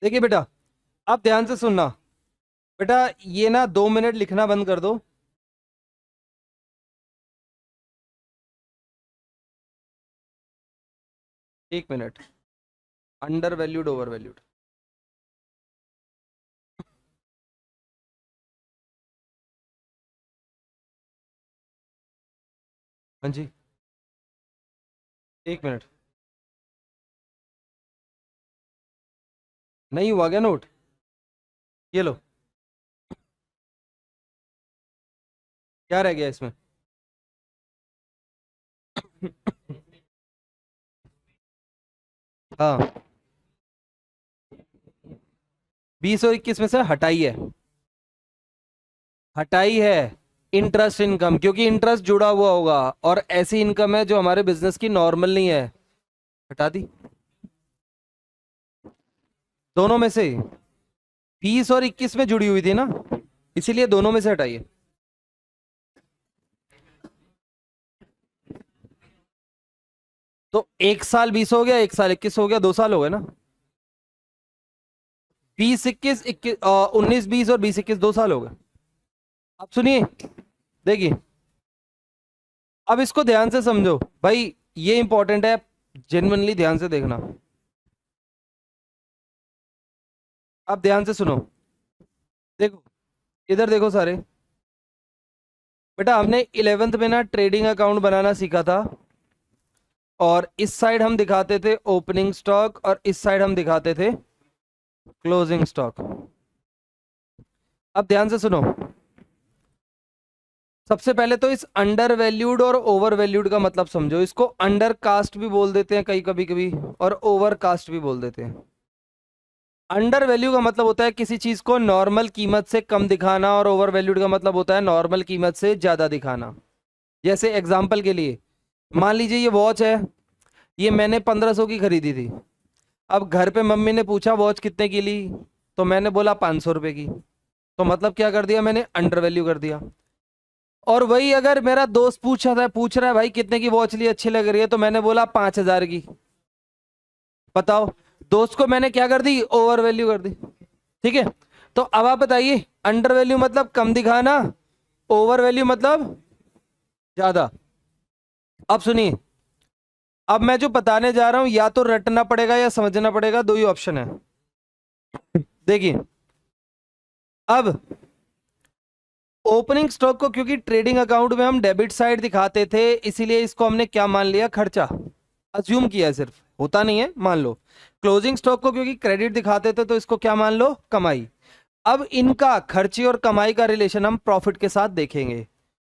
देखिए बेटा, आप ध्यान से सुनना, बेटा ये ना 2 मिनट लिखना बंद कर दो। एक minute. Under valued over valued. हाँ जी। एक मिनट। नहीं हुआ क्या नोट? ये लो। क्या रह गया इसमें? हाँ। 20 और 21 में से हटाई है। हटाई है इंटरेस्ट इनकम, क्योंकि इंटरेस्ट जुड़ा हुआ होगा और ऐसी इनकम है जो हमारे बिजनेस की नॉर्मल नहीं है। हटा दी दोनों में से। 20 और 21 में जुड़ी हुई थी ना, इसीलिए दोनों में से हटाइए। तो 1 साल 20 हो गया, 1 साल 21 हो गया, 2 साल हो गए ना। 20 21 21 19 20 और 20 21 2 साल हो गए। अब सुनिए, देखिए, अब इसको ध्यान से समझो भाई, ये इंपॉर्टेंट है, जेन्युइनली ध्यान से देखना। अब ध्यान से सुनो। देखो, इधर देखो सारे। बेटा हमने 11th में ना ट्रेडिंग अकाउंट बनाना सीखा था, और इस साइड हम दिखाते थे ओपनिंग स्टॉक और इस साइड हम दिखाते थे क्लोजिंग स्टॉक। अब ध्यान से सुनो। सबसे पहले तो इस अंडर वैल्यूड और ओवर वैल्यूड का मतलब समझो। इसको अंडर कास्ट भी बोल देते हैं कई, कभी कभी, और ओवर कास्ट भी बोल देते हैं। अंडर वैल्यू का मतलब होता है किसी चीज को नॉर्मल कीमत से कम दिखाना, और ओवर वैल्यूड का मतलब होता है नॉर्मल कीमत से ज्यादा दिखाना। जैसे एग्जाम्पल के लिए, मान लीजिए ये वॉच है, ये मैंने 1500 की खरीदी थी। अब घर पे मम्मी ने पूछा वॉच कितने की ली, तो मैंने बोला 500 रुपए की। तो मतलब क्या कर दिया मैंने? अंडर वैल्यू कर दिया। और वही अगर मेरा दोस्त पूछ रहा है भाई कितने की वॉच ली, अच्छी लग रही है, तो मैंने बोला 5000 की। बताओ, दोस्त को मैंने क्या कर दी? ओवर वैल्यू कर दी। ठीक है। तो अब आप बताइए, अंडर वैल्यू मतलब कम दिखाना, ओवर वैल्यू मतलब ज्यादा। अब सुनिए, अब मैं जो बताने जा रहा हूं या तो रटना पड़ेगा या समझना पड़ेगा, दो ही ऑप्शन है। देखिए, अब ओपनिंग स्टॉक को क्योंकि ट्रेडिंग अकाउंट में हम डेबिट साइड दिखाते थे, इसीलिए इसको हमने क्या मान लिया? खर्चा। अज्यूम किया है, सिर्फ होता नहीं है, मान लो। क्लोजिंग स्टॉक को क्योंकि क्रेडिट दिखाते थे, तो इसको क्या मान लो? कमाई। अब इनका खर्चे और कमाई का रिलेशन हम प्रॉफिट के साथ देखेंगे।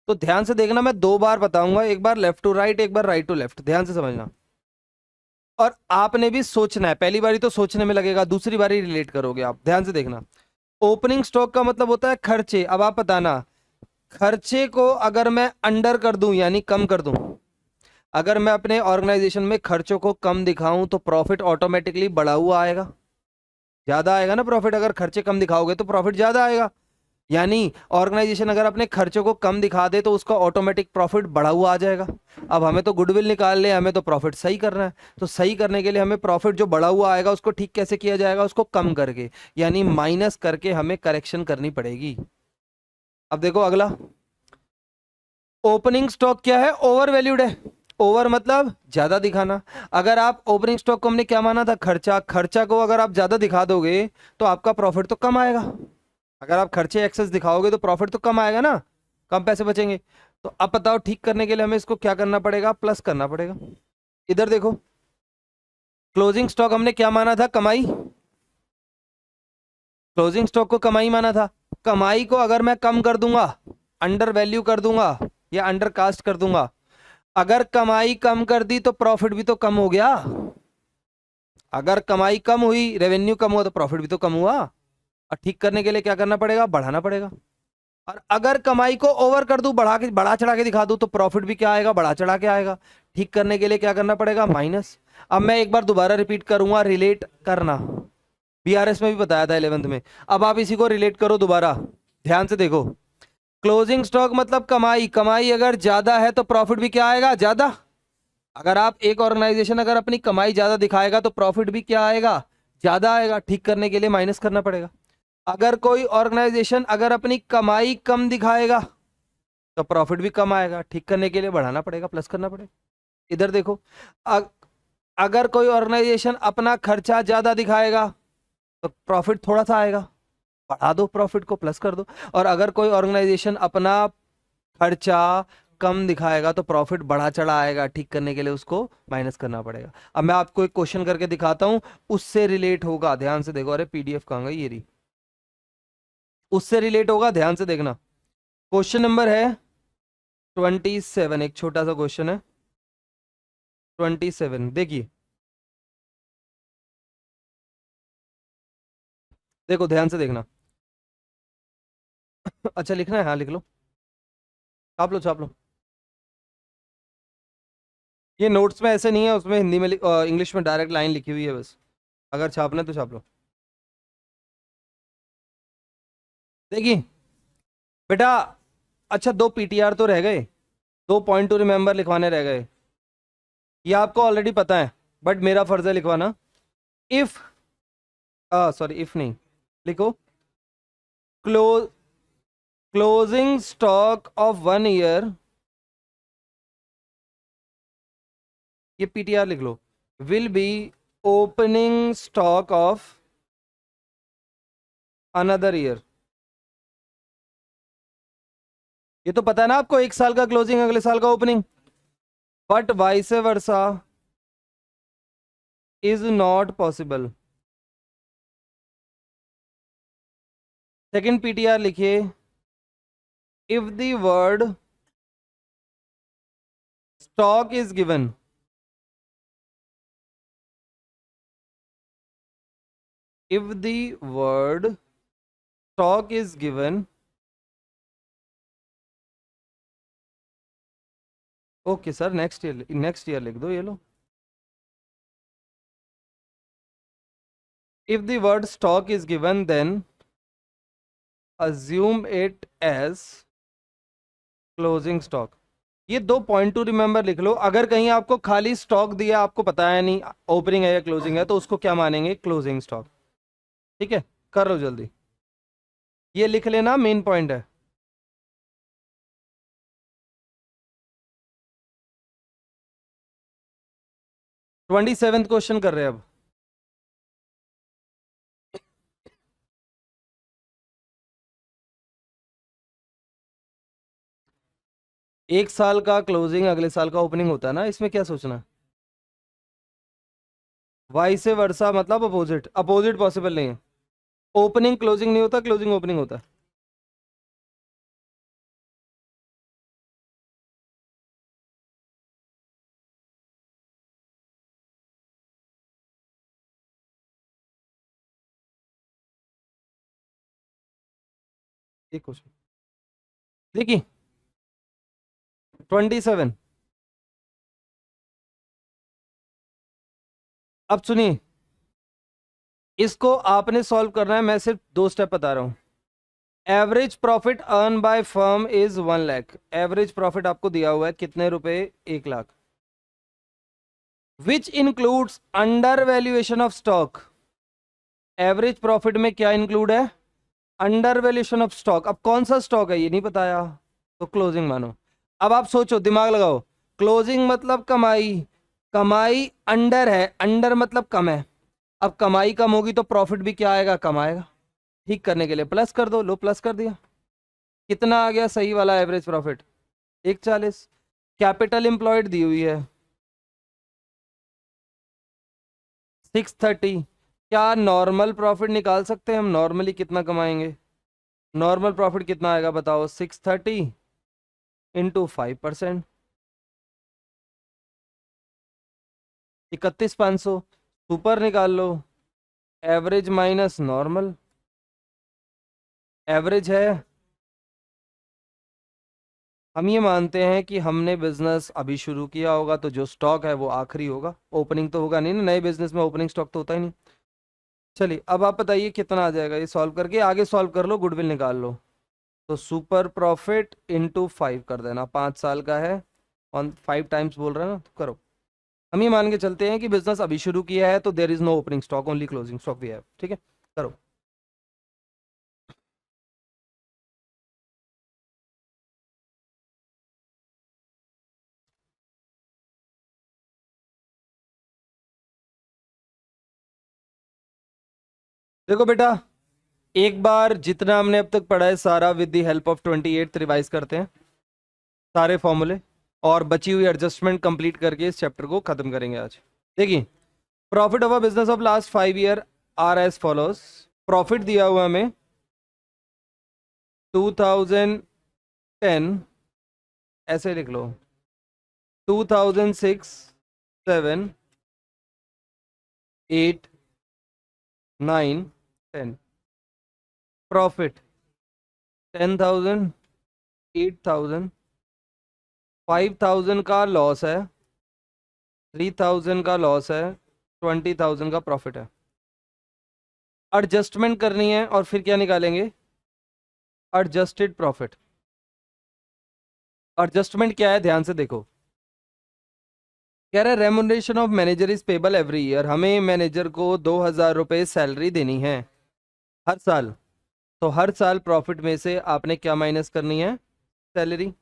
तो ध्यान से देखना, मैं 2 बार बताऊंगा, एक बार लेफ्ट टू राइट, एक बार राइट टू लेफ्ट, ध्यान से समझना। और आपने भी सोचना है, पहली बारी तो सोचने में लगेगा, दूसरी बारी रिलेट करोगे आप, ध्यान से देखना। ओपनिंग स्टॉक का मतलब होता है खर्चे। अब आप बताना, खर्चे को अगर मैं अंडर कर दूं यानी कम कर दूं, अगर मैं अपने ऑर्गेनाइजेशन में खर्चों को कम दिखाऊं तो प्रॉफिट ऑटोमेटिकली बढ़ा हुआ आएगा, ज्यादा आएगा ना प्रॉफिट। अगर खर्चे कम दिखाओगे तो प्रॉफिट ज्यादा आएगा। यानी ऑर्गेनाइजेशन अगर अपने खर्चों को कम दिखा दे तो उसका ऑटोमेटिक प्रॉफिट बढ़ा हुआ आ जाएगा। अब हमें तो गुडविल निकाल ले, हमें तो प्रॉफिट सही करना है। तो सही करने के लिए हमें प्रॉफिट जो बढ़ा हुआ आएगा उसको ठीक कैसे किया जाएगा? उसको कम करके, यानी माइनस करके हमें करेक्शन करनी पड़ेगी। अब देखो अगला, ओपनिंग स्टॉक क्या है? ओवर वैल्यूड है। ओवर मतलब ज्यादा दिखाना। अगर आप ओपनिंग स्टॉक को हमने क्या माना था? खर्चा। खर्चा को अगर आप ज्यादा दिखा दोगे तो आपका प्रॉफिट तो कम आएगा। अगर आप खर्चे एक्सेस दिखाओगे तो प्रॉफिट तो कम आएगा ना, कम पैसे बचेंगे। तो अब बताओ, ठीक करने के लिए हमें इसको क्या करना पड़ेगा? प्लस करना पड़ेगा। इधर देखो, क्लोजिंग स्टॉक हमने क्या माना था? कमाई। क्लोजिंग स्टॉक को कमाई माना था। कमाई को अगर मैं कम कर दूंगा, अंडर वैल्यू कर दूंगा या अंडर कास्ट कर दूंगा, अगर कमाई कम कर दी तो प्रॉफिट भी तो कम हो गया। अगर कमाई कम हुई, रेवेन्यू कम हुआ, तो प्रॉफिट भी तो कम हुआ। और ठीक करने के लिए क्या करना पड़ेगा? बढ़ाना पड़ेगा। और अगर कमाई को ओवर कर दूं, बढ़ा चढ़ा के दिखा दूं, तो प्रॉफिट भी क्या आएगा? बढ़ा चढ़ा के आएगा। ठीक करने के लिए क्या करना पड़ेगा? माइनस। अब मैं एक बार दोबारा रिपीट करूंगा, रिलेट करना। बीआरएस में भी बताया था 11th में। अब आप इसी को रिलेट करो दोबारा, ध्यान से देखो। क्लोजिंग स्टॉक मतलब कमाई। कमाई अगर ज्यादा है तो प्रॉफिट भी क्या आएगा? ज्यादा। अगर आप एक ऑर्गेनाइजेशन अगर अपनी कमाई ज्यादा दिखाएगा तो प्रॉफिट भी क्या आएगा? ज्यादा आएगा। ठीक करने के लिए माइनस करना पड़ेगा। अगर कोई ऑर्गेनाइजेशन अगर अपनी कमाई कम दिखाएगा तो प्रॉफिट भी कम आएगा, ठीक करने के लिए बढ़ाना पड़ेगा, प्लस करना पड़ेगा। इधर देखो, अ- अगर कोई ऑर्गेनाइजेशन अपना खर्चा ज्यादा दिखाएगा तो प्रॉफिट थोड़ा सा आएगा, बढ़ा दो प्रॉफिट को, प्लस कर दो। और अगर कोई ऑर्गेनाइजेशन अपना खर्चा कम दिखाएगा तो प्रॉफिट बढ़ा चढ़ा आएगा, ठीक करने के लिए उसको माइनस करना पड़ेगा। अब मैं आपको एक क्वेश्चन करके दिखाता हूं, उससे रिलेट होगा, ध्यान से देखो। अरे पीडीएफ कहाँ गई, ये रही। उससे रिलेट होगा, ध्यान से देखना। क्वेश्चन नंबर है 27, एक छोटा सा क्वेश्चन है 27, देखिए। देखो ध्यान से देखना। अच्छा लिखना है, हाँ लिख लो, छाप लो छाप लो। ये नोट्स में ऐसे नहीं है, उसमें हिंदी में इंग्लिश में डायरेक्ट लाइन लिखी हुई है बस, अगर छापना है तो छाप लो। देखिए बेटा, अच्छा दो पीटीआर तो रह गए, दो पॉइंट टू रिमेंबर लिखवाने रह गए, ये आपको ऑलरेडी पता है, बट मेरा फर्ज है लिखवाना। इफ, सॉरी इफ नहीं, लिखो। Close closing stock of 1 year, ये पीटीआर लिख लो, will be opening stock of another year. ये तो पता है ना आपको, एक साल का क्लोजिंग अगले साल का opening, but vice versa is not possible. Second PTR लिखिए, if the word stock is given, if the word stock is given, okay sir next year लिख दो, ये लो। if the word stock is given then assume it as closing stock। ये दो पॉइंट टू रिमेंबर लिख लो, अगर कहीं आपको खाली स्टॉक दिया, आपको पता है नहीं ओपनिंग है या क्लोजिंग है, तो उसको क्या मानेंगे, क्लोजिंग स्टॉक। ठीक है, कर लो जल्दी, ये लिख लेना, मेन पॉइंट है। ट्वेंटी सेवेंथ क्वेश्चन कर रहे हैं अब। एक साल का क्लोजिंग अगले साल का ओपनिंग होता है ना, इसमें क्या सोचना। वाइस वर्सा मतलब अपोजिट, अपोजिट पॉसिबल नहीं है। ओपनिंग क्लोजिंग नहीं होता, क्लोजिंग ओपनिंग होता है। एक क्वेश्चन देखिए, 27, अब सुनिए, इसको आपने सॉल्व करना है, मैं सिर्फ 2 स्टेप बता रहा हूं। Average profit earn by firm is 1 lakh, average profit आपको दिया हुआ है कितने रुपए, 1 lakh. Which includes under valuation of stock, average profit में क्या इंक्लूड है, अंडर वैल्यूएशन ऑफ स्टॉक। अब कौन सा स्टॉक है ये नहीं बताया, तो क्लोजिंग मानो। अब आप सोचो, दिमाग लगाओ, क्लोजिंग मतलब कमाई, कमाई अंडर है, अंडर मतलब कम है। अब कमाई कम होगी तो प्रॉफिट भी क्या आएगा, कम आएगा, ठीक करने के लिए प्लस कर दो, लो प्लस कर दिया। कितना आ गया सही वाला एवरेज प्रॉफिट, 140। कैपिटल एम्प्लॉयड दी हुई है 630। क्या नॉर्मल प्रॉफिट निकाल सकते हैं हम, नॉर्मली कितना कमाएंगे, नॉर्मल प्रॉफिट कितना आएगा बताओ, 630 इंटू 5%, 31,500। सुपर निकाल लो, एवरेज माइनस नॉर्मल, एवरेज है। हम ये मानते हैं कि हमने बिजनेस अभी शुरू किया होगा, तो जो स्टॉक है वो आखिरी होगा, ओपनिंग तो होगा नहीं ना, नए बिजनेस में ओपनिंग स्टॉक तो होता ही नहीं। चलिए अब आप बताइए कितना आ जाएगा, ये सॉल्व करके आगे सॉल्व कर लो, गुडविल निकाल लो। तो सुपर प्रॉफिट इंटू 5 कर देना, 5 साल का है, ऑन 5 टाइम्स बोल रहे हैं ना, तो करो। हम ये मान के चलते हैं कि बिजनेस अभी शुरू किया है, तो there is no opening stock, only closing stock भी है, ठीक है, करो। देखो बेटा, एक बार जितना हमने अब तक पढ़ा है सारा with the help of 28 revise करते हैं सारे फॉर्मूले, और बची हुई एडजस्टमेंट कंप्लीट करके इस चैप्टर को खत्म करेंगे आज। देखिए, profit of a business of last 5 year are as follows. Profit दिया हुआ हमें 2010, ऐसे लिख लो 2006, 7, 8, 9, 10। प्रॉफिट 10,000, 8,000, 5,000 का लॉस है, 3,000 का लॉस है, 20,000 का प्रॉफिट है। एडजस्टमेंट करनी है और फिर क्या निकालेंगे? Adjusted profit. एडजस्टमेंट क्या है, ध्यान से देखो। कह रहा है remuneration of manager is payable every year. हमें मैनेजर को 2,000 रुपये सैलरी देनी है हर साल। तो हर साल प्रॉफिट में से आपने क्या माइनस करनी है? सैलरी।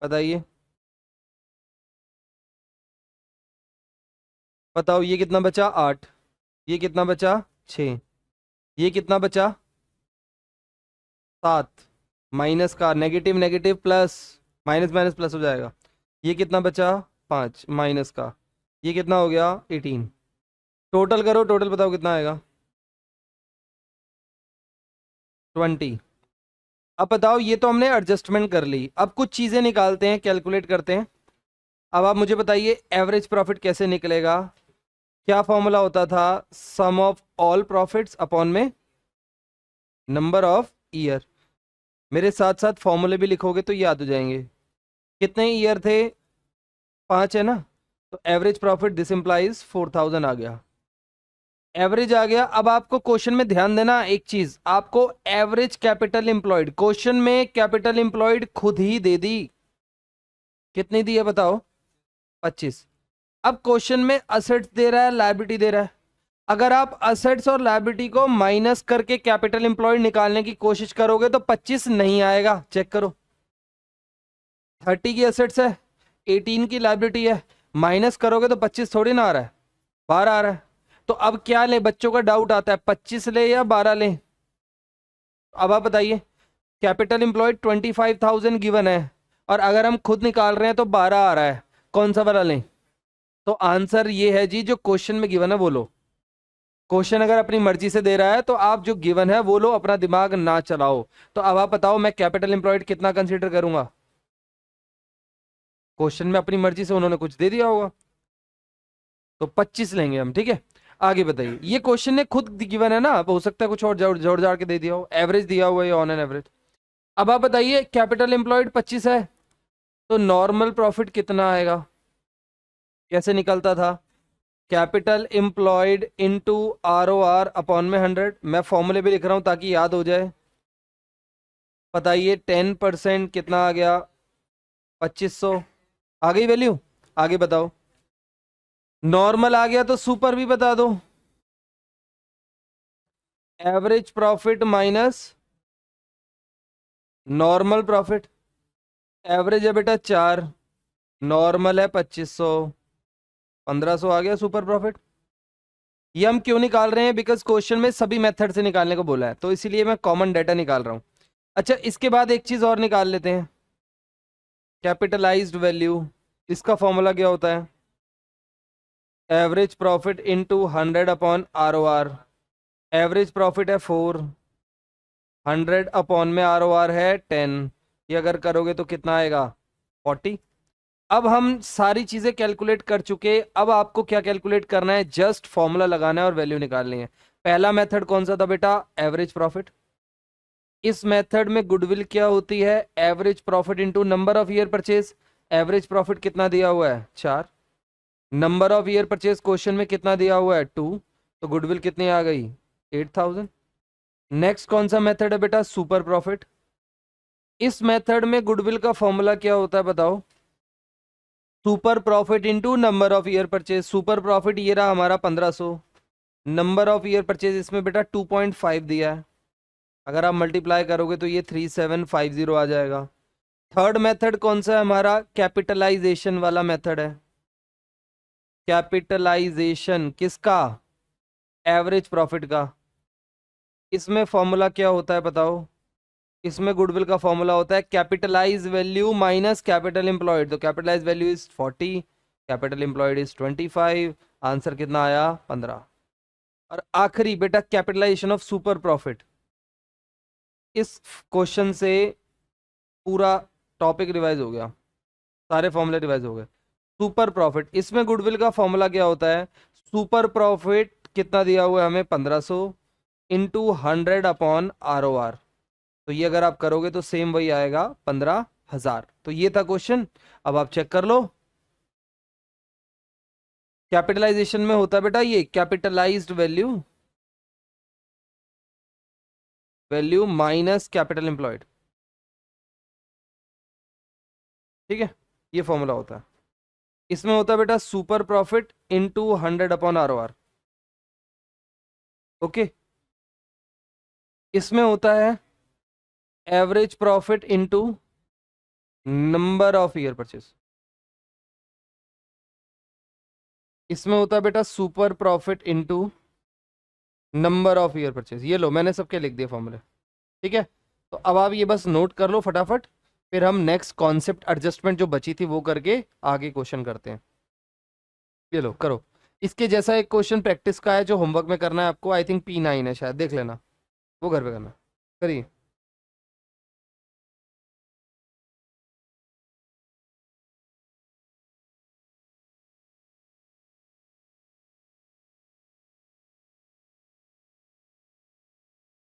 बताइए, बताओ, ये कितना बचा? 8। ये कितना बचा? 6। ये कितना बचा? 7। माइनस का negative, negative plus, minus minus plus हो जाएगा। ये कितना बचा? 5 माइनस का। ये कितना हो गया? 18। टोटल करो, टोटल बताओ कितना आएगा? 20। अब बताओ, ये तो हमने एडजस्टमेंट कर ली, अब कुछ चीज़ें निकालते हैं, कैलकुलेट करते हैं। अब आप मुझे बताइए एवरेज प्रॉफिट कैसे निकलेगा? क्या फॉर्मूला होता था? सम ऑफ ऑल प्रॉफिट्स अपॉन में नंबर ऑफ ईयर। मेरे साथ साथ फॉर्मूले भी लिखोगे तो याद हो जाएंगे। कितने ईयर थे? 5 है ना? तो एवरेज प्रॉफिट दिस इंप्लाइज 4,000 आ गया। एवरेज आ गया। अब आपको क्वेश्चन में ध्यान देना एक चीज, आपको एवरेज कैपिटल एम्प्लॉयड, क्वेश्चन में कैपिटल एम्प्लॉयड खुद ही दे दी। कितनी दी है बताओ? 25। अब क्वेश्चन में असेट्स दे रहा है, लायबिलिटी दे रहा है। अगर आप असेट्स और लायबिलिटी को माइनस करके कैपिटल एम्प्लॉयड निकालने की कोशिश करोगे तो 25 नहीं आएगा। चेक करो, 30 की असेट्स है, 18 की लायबिलिटी है, माइनस करोगे तो 25 थोड़ी ना आ रहा है, 12 आ रहा है। तो अब क्या ले? बच्चों का डाउट आता है 25 ले या 12 ले। अब आप बताइए, कैपिटल एम्प्लॉयड 25,000 गिवन है और अगर हम खुद निकाल रहे हैं तो 12 आ रहा है, कौन सा वाला लें? तो आंसर ये है जी, जो क्वेश्चन में गिवन है वो लो। क्वेश्चन अगर अपनी मर्जी से दे रहा है तो आप जो गिवन है वो लो, अपना दिमाग ना चलाओ। तो अब आप बताओ, मैं कैपिटल एम्प्लॉयड कितना कंसीडर करूंगा? क्वेश्चन में अपनी मर्जी से उन्होंने कुछ दे दिया होगा, तो 25 लेंगे हम। ठीक है, आगे बताइए। ये क्वेश्चन ने खुद गिवन है ना, अब हो सकता है कुछ और जोड़ जोड़ जाड़ के दे दिया हो। एवरेज दिया हुआ है ऑन एन एवरेज। अब आप बताइए, कैपिटल एम्प्लॉयड 25 है तो नॉर्मल प्रॉफिट कितना आएगा? कैसे निकलता था? Capital employed into ROR upon में 100। मैं फॉर्मूले भी लिख रहा हूं ताकि याद हो जाए। बताइए 10% कितना आ गया? 2500। आ गई वैल्यू? आगे बताओ। नॉर्मल आ गया तो सुपर भी बता दो। Average profit minus normal profit. Average है बेटा 4, नॉर्मल है 2500, 1500 आ गया सुपर प्रॉफिट। ये हम क्यों निकाल रहे हैं? बिकॉज क्वेश्चन में सभी मेथड से निकालने को बोला है, तो इसीलिए मैं कॉमन डाटा निकाल रहा हूं। अच्छा, इसके बाद एक चीज और निकाल लेते हैं, कैपिटलाइज्ड वैल्यू। इसका फॉर्मूला क्या होता है? Average profit into 100 upon ROR। Average profit है 4, 100 अपॉन में ROR है 10। ये अगर करोगे तो कितना आएगा? 40। अब हम सारी चीजें कैलकुलेट कर चुके, अब आपको क्या कैलकुलेट करना है? जस्ट फॉर्मूला लगाना है और वैल्यू निकालनी है। पहला मेथड कौन सा था बेटा? Average profit. इस मेथड में गुडविल क्या होती है? Average profit into number of year purchase. Average profit कितना दिया हुआ है? 4। Number of year purchase question में कितना दिया हुआ है? 2। तो गुडविल कितनी आ गई? 8,000। नेक्स्ट कौन सा मेथड है बेटा? Super profit. इस मेथड में गुडविल का फॉर्मूला क्या होता है बताओ? Super profit into number of year purchase. Super profit ये रहा हमारा 1500, नंबर ऑफ ईयर परचेज इसमें बेटा 2.5 दिया है, अगर आप मल्टीप्लाई करोगे तो ये 3750 आ जाएगा। थर्ड मेथड कौन सा है हमारा? कैपिटलाइजेशन वाला मेथड है। कैपिटलाइजेशन किसका? एवरेज प्रॉफिट का। इसमें फॉर्मूला क्या होता है बताओ? इसमें गुडविल का फॉर्मूला होता है capitalise value minus capital employed. तो capitalise value is 40, capital employed is 25। Answer कितना आया? 15। और आखिरी बेटा कैपिटलाइजेशन ऑफ सुपर प्रॉफिट। इस क्वेश्चन से पूरा टॉपिक रिवाइज हो गया, सारे फॉर्मूले रिवाइज हो गए। सुपर प्रॉफिट, इसमें गुडविल का फॉर्मूला क्या होता है? सुपर प्रॉफिट कितना दिया हुआ है हमें? 1500 इंटू 100 अपॉन ROR। तो ये अगर आप करोगे तो सेम वही आएगा, 15,000। तो ये था क्वेश्चन। अब आप चेक कर लो। कैपिटलाइजेशन में होता है बेटा ये capitalised value, value minus capital employed. ठीक है, ये फॉर्मूला होता है। इसमें होता है बेटा super profit into 100 upon ROR। Okay, इसमें होता है average profit into number of year purchase. इसमें होता है बेटा super profit into number of year purchase. ये लो, मैंने सबके लिख दिए फॉर्मूले। ठीक है, तो अब आप ये बस नोट कर लो फटाफट, फिर हम नेक्स्ट कॉन्सेप्ट एडजस्टमेंट जो बची थी वो करके आगे क्वेश्चन करते हैं। ये लो करो। इसके जैसा एक क्वेश्चन प्रैक्टिस का है जो होमवर्क में करना है आपको, आई थिंक P9 है शायद, देख लेना, वो घर पे करना। करिए।